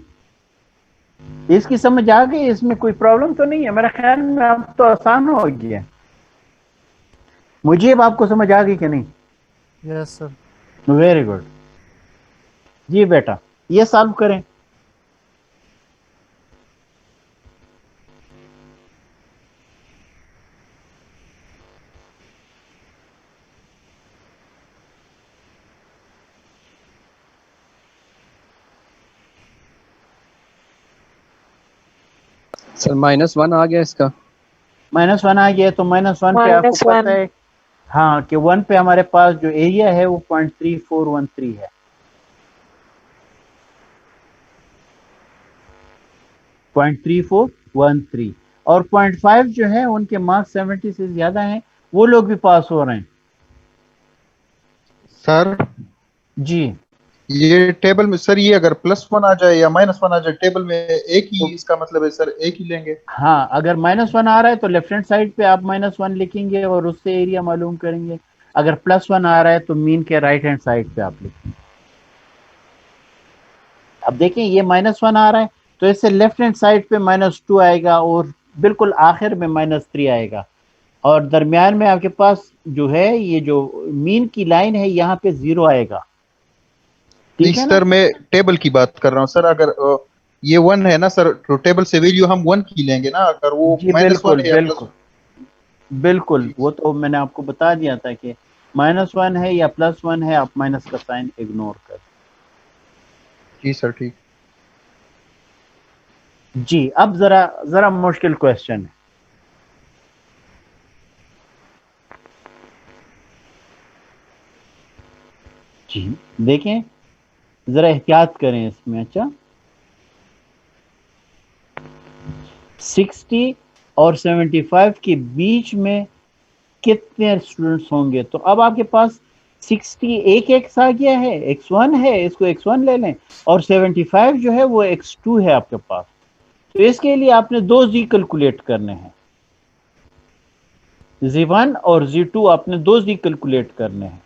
इसकी समझ आ गई? इसमें कोई प्रॉब्लम तो नहीं है? मेरा ख्याल में अब तो आसान हो गया। मुझे अब आपको समझ आ गई कि नहीं? Yes sir. Very good. जी बेटा ये सॉल्व करें। सर -1 आ गया इसका। -1 आ गया, तो -1 पे आपको -1 पता है हाँ कि 1 पे हमारे पास जो एरिया है वो 0.3413 है, 0.3413, और 0.5 जो है उनके मार्क्स 70 से ज्यादा हैं, वो लोग भी पास हो रहे हैं। सर जी ये टेबल में सर, ये अगर +1 आ जाए या -1 आ जाए, टेबल में एक ही इसका मतलब है सर, एक ही लेंगे? हाँ, अगर -1 आ रहा है तो लेफ्ट हैंड साइड पे आप -1 लिखेंगे और उससे एरिया मालूम करेंगे। अगर +1 आ रहा है तो मीन के राइट हैंड साइड पे आप लिखेंगे। अब देखें ये -1 आ रहा है तो इससे लेफ्ट हैंड साइड पे -2 आएगा और बिल्कुल आखिर में -3 आएगा, और दरमियान में आपके पास जो है ये जो मीन की लाइन है यहाँ पे 0 आएगा। नहीं ठीक है ना? सर, मैं टेबल की बात कर रहा हूँ सर। अगर ये 1 है ना सर, तो टेबल से वैल्यू हम 1 की लेंगे ना, अगर वो जी -1 बिल्कुल है या बिल्कुल बिल्कुल, जी वो तो मैंने आपको बता दिया था कि -1 है या +1 है, आप माइनस का साइन इग्नोर कर। जी सर ठीक। जी अब जरा जरा मुश्किल क्वेश्चन है। जी देखें, जरा एहतियात करें इसमें। अच्छा 60 और 75 के बीच में कितने स्टूडेंट्स होंगे? तो अब आपके पास 60 एक एक्स आ गया है, x1 है, इसको x1 ले लें, और 75 जो है वो x2 है आपके पास। तो इसके लिए आपने दो जी कैलकुलेट करने हैं, z1 और z2 आपने दो जी कैलकुलेट करने हैं।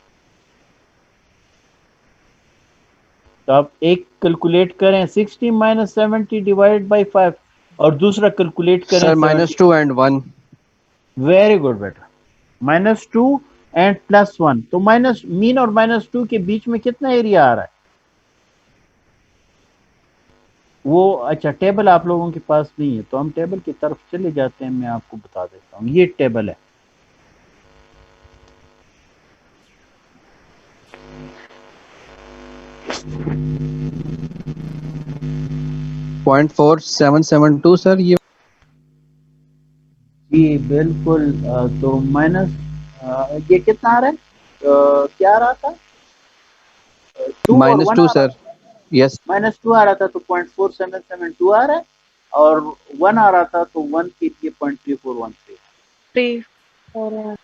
तो आप एक कैलकुलेट करें 60 - 70 डिवाइड बाई 5, और दूसरा कैलकुलेट करें सर 70। -2 and 1। वेरी गुड बेटा, -2 एंड +1। तो माइनस मीन और -2 के बीच में कितना एरिया आ रहा है वो? अच्छा टेबल आप लोगों के पास नहीं है तो हम टेबल की तरफ चले जाते हैं, मैं आपको बता देता हूँ। ये टेबल है, .4772 सर ये। जी बिल्कुल। तो माइनस ये कितना आ रहा है? क्या आ रहा था? 2 और 1 -2 आ रहा सर। था। यस -2 आ रहा था तो 0.4772 आ रहा है, और 1 आ रहा था तो 1 के लिए 0.3413। 3 4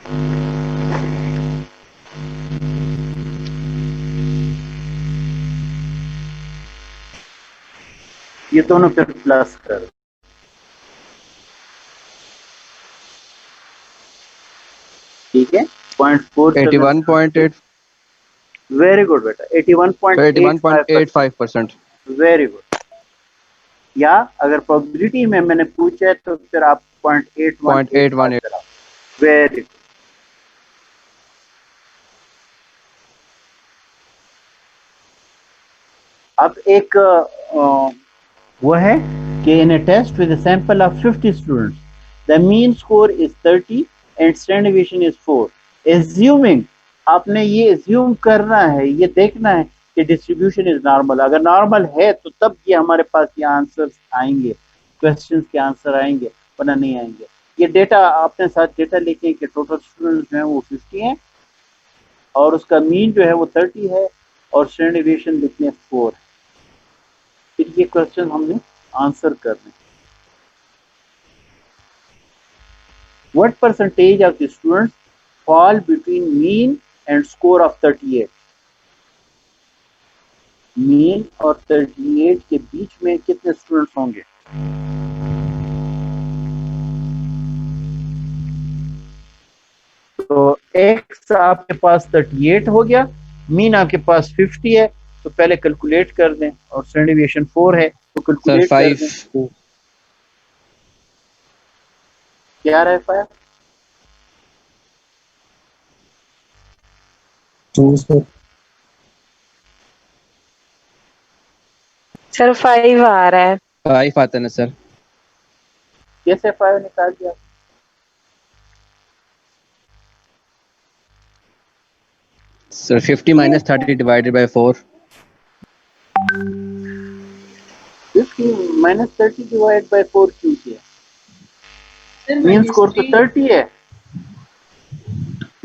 जी ये दोनों फिर प्लस कर, ठीक है। 0.47, 81.8, वेरी गुड बेटा, 81.85%, 81.85%. Very good. या अगर प्रोबेबिलिटी में मैंने पूछा है तो फिर आप 0.818 0.818. Very good. अब एक वो है कि in a test with a sample of 50 students the mean score is 30 and standard deviation is 4, assuming, आपने ये एज्यूम करना है, ये देखना है कि डिस्ट्रीब्यूशन इज नॉर्मल। अगर नॉर्मल है तो तब ये हमारे पास ये आंसर्स आएंगे, क्वेश्चंस के आंसर आएंगे, वरना नहीं आएंगे। ये डेटा अपने साथ डेटा लेके कि टोटल स्टूडेंट्स जो हैं वो 50 हैं और उसका मीन जो है वो 30 है और स्टैंडर्ड डेविएशन लिखने 4 है। फिर ये क्वेश्चन हमने आंसर करने। What percentage of the students fall between mean and score of 38? Mean और 38 के बीच में कितने स्टूडेंट्स होंगे? तो x आपके पास 38 हो गया, मीन आपके पास 50 है, तो पहले कैलकुलेट कर दें, और स्टैंडर्ड डेविएशन 4 है तो Sir, कैलकुलेट कर दें। 5. क्या रहा है 5? 2 sir. सर 5 आ रहा है। 5 आता है ना सर. कैसे 5 निकाल दिया? Sir, 50 minus 30 divided by 4. 50 minus 30 divide by 4 क्यों किया? मीन स्कोर तो 30 है,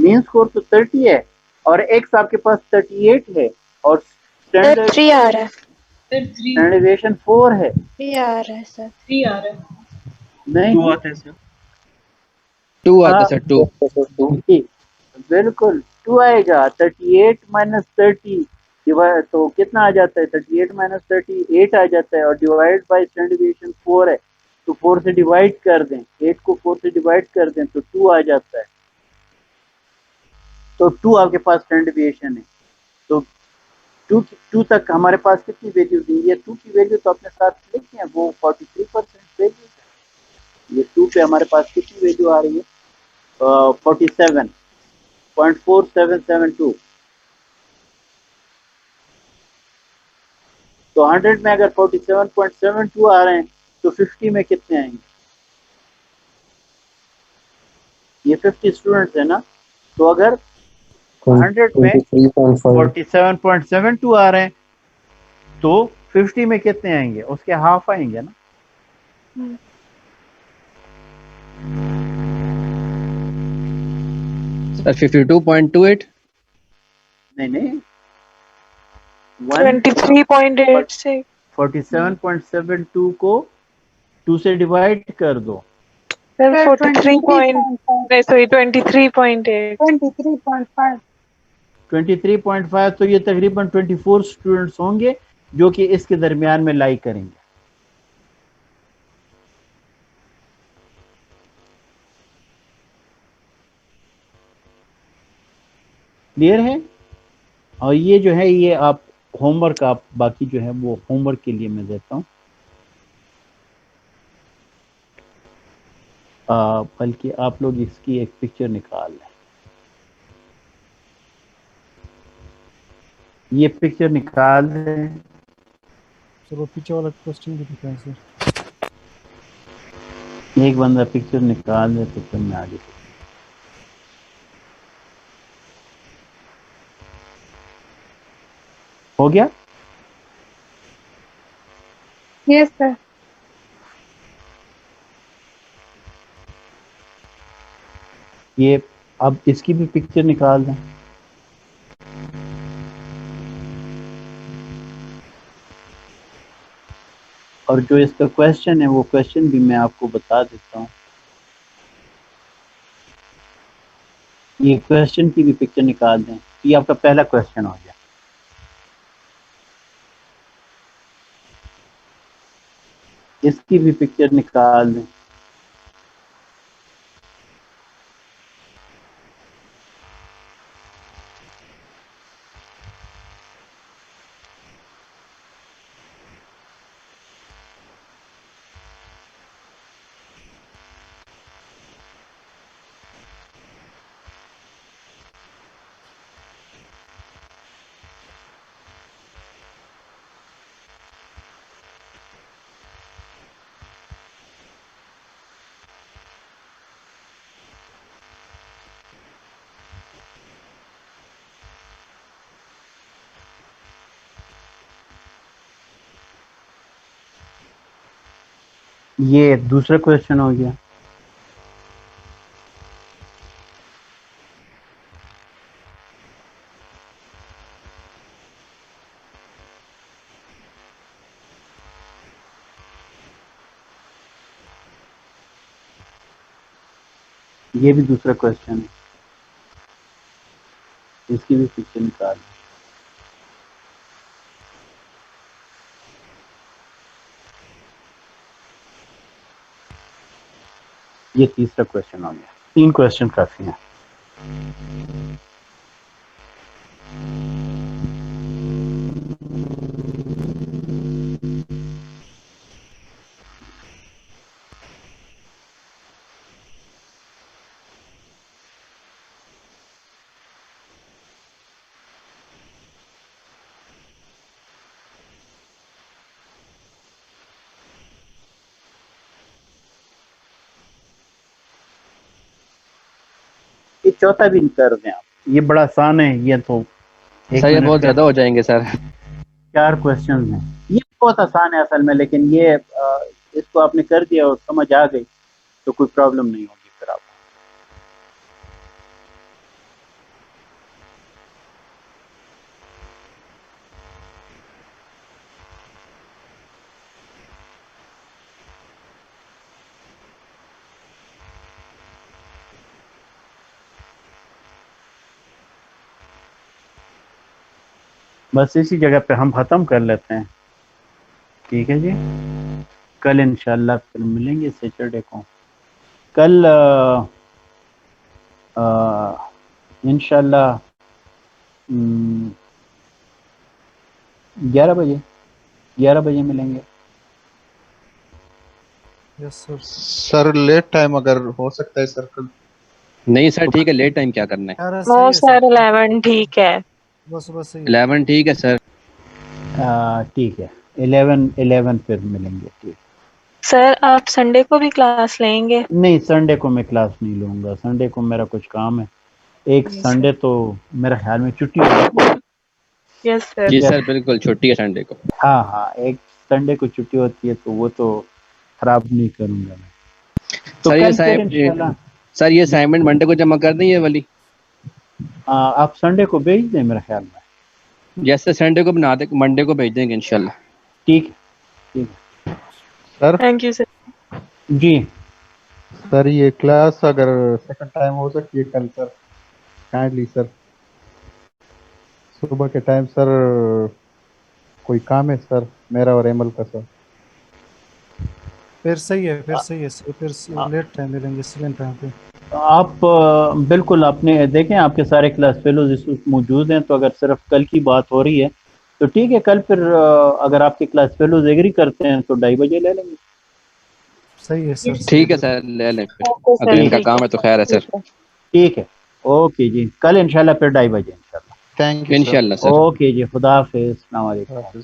मीन स्कोर तो 30 है और एक्स आपके पास 38 है और स्टैंडर्ड 3 आ रहा है, स्टैंडर्ड डेविएशन 4 है। 3 आ रहा है सर। नहीं 2 आते हैं सर। 2 आता है हाँ, सर. 2. ठीक, बिल्कुल 2 आएगा। 38 माइनस 30 डिवाइड तो कितना आ जाता है? 38 माइनस 30 8 आ जाता है और डिवाइड बाय स्टैंडर्ड डेविएशन 4 है तो 4 से डिवाइड कर दें, 8 को 4 से डिवाइड कर दें तो 2 आ जाता है। तो 2 आपके पास स्टैंडर्ड डेविएशन है। तो 2 तक हमारे पास कितनी वैल्यू दी है? 2 की वैल्यू तो अपने साथ लिखते हैं, वो 43% वैल्यू है। ये 2 पे हमारे पास कितनी वैल्यू आ रही है? 47.4772। तो 100 में अगर 47.72 आ रहे हैं तो 50 में कितने आएंगे? ये 50 स्टूडेंट्स है ना, तो अगर 100 में 47.72 आ रहे हैं तो 50 में कितने आएंगे? उसके हाफ आएंगे ना। Sir, 52.28. नहीं नहीं 23.86 47.72 को 2 से डिवाइड कर दो। सर 43 पॉइंट नहीं सॉरी 23.8 23.5. 23.5 तो ये तकरीबन 24 स्टूडेंट्स होंगे जो कि इसके दरमियान में लाई करेंगे। क्लियर है? और ये जो है ये आप होमवर्क, आप बाकी जो है वो होमवर्क के लिए मैं देता हूँ। बल्कि आप लोग इसकी एक पिक्चर निकाल लें। ये पिक्चर निकाल दें। सर वो पीछे वाला क्वेश्चन भी दिखाएं सर। एक बंदा पिक्चर निकाल दे तो फिर मैं आगे। हो गया? Yes, sir. ये अब इसकी भी पिक्चर निकाल दें। और जो इसका क्वेश्चन है वो क्वेश्चन भी मैं आपको बता देता हूँ। ये क्वेश्चन की भी पिक्चर निकाल दें। ये आपका पहला क्वेश्चन हो गया। इसकी भी पिक्चर निकाल दें। ये दूसरा क्वेश्चन हो गया। ये भी दूसरा क्वेश्चन है, इसकी भी पिक्चर निकाल। ये तीसरा क्वेश्चन हो गया। 3 क्वेश्चन काफी हैं। ये चौथा भी कर दें आप, ये बड़ा आसान है। ये तो सर ये बहुत ज्यादा हो जाएंगे सर। 4 क्वेश्चन हैं। ये बहुत आसान है असल में, लेकिन ये इसको आपने कर दिया और समझ आ गई तो कोई प्रॉब्लम नहीं होगी फिर आप। बस इसी जगह पे हम ख़त्म कर लेते हैं, ठीक है जी। कल इंशाल्लाह फिर मिलेंगे सैटरडे को। कल इंशाल्लाह 11 बजे मिलेंगे। Yes sir. Sir late time अगर हो सकता है सर कल। नहीं सर ठीक है, लेट टाइम क्या करना है? नो सर 11 ठीक है। बस सही है। 11 ठीक है सर। ठीक है, 11 फिर मिलेंगे। ठीक। सर आप संडे को भी क्लास लेंगे? नहीं, संडे को मैं क्लास नहीं लूँगा। संडे को मेरा कुछ काम है। एक संडे तो मेरा ख्याल में छुट्टी होगी। Yes sir. जी सर बिल्कुल छुट्टी है संडे को। हाँ, एक संडे को छुट्टी होती है, तो वो तो खराब नहीं करूँगा मैं। तो सर ये असाइनमेंट मंडे को जमा कर दें ये वाली? आप संडे को भेज दें मेरे ख्याल में। जैसे संडे को बना दे, मंडे को भेज देंगे इंशाल्लाह। ठीक है सर। Thank you sir. जी सर ये क्लास अगर सेकंड टाइम हो सकती है कल सर, काइंडली सर। सुबह के टाइम सर कोई काम है सर मेरा और एमल का सर। फिर सही है सर, फिर लेट टाइम मिलेंगे सेकंड टाइम पे। आप बिल्कुल अपने देखें, आपके सारे क्लास फेलोज इस वक्त मौजूद हैं, तो अगर सिर्फ कल की बात हो रही है तो ठीक है। कल फिर अगर आपके क्लास फेलोज एग्री करते हैं तो 2:30 बजे ले लेंगे। सही है सर। ठीक है सर ले लें फिर, अगर इनका काम है तो खैर है सर। ठीक है, ओके जी। कल इंशाल्लाह फिर 2:30 बजे इंशाल्लाह। थैंक यू इंशाल्लाह सर। ओके जी, खुदा हाफिज़। अस्सलाम वालेकुम।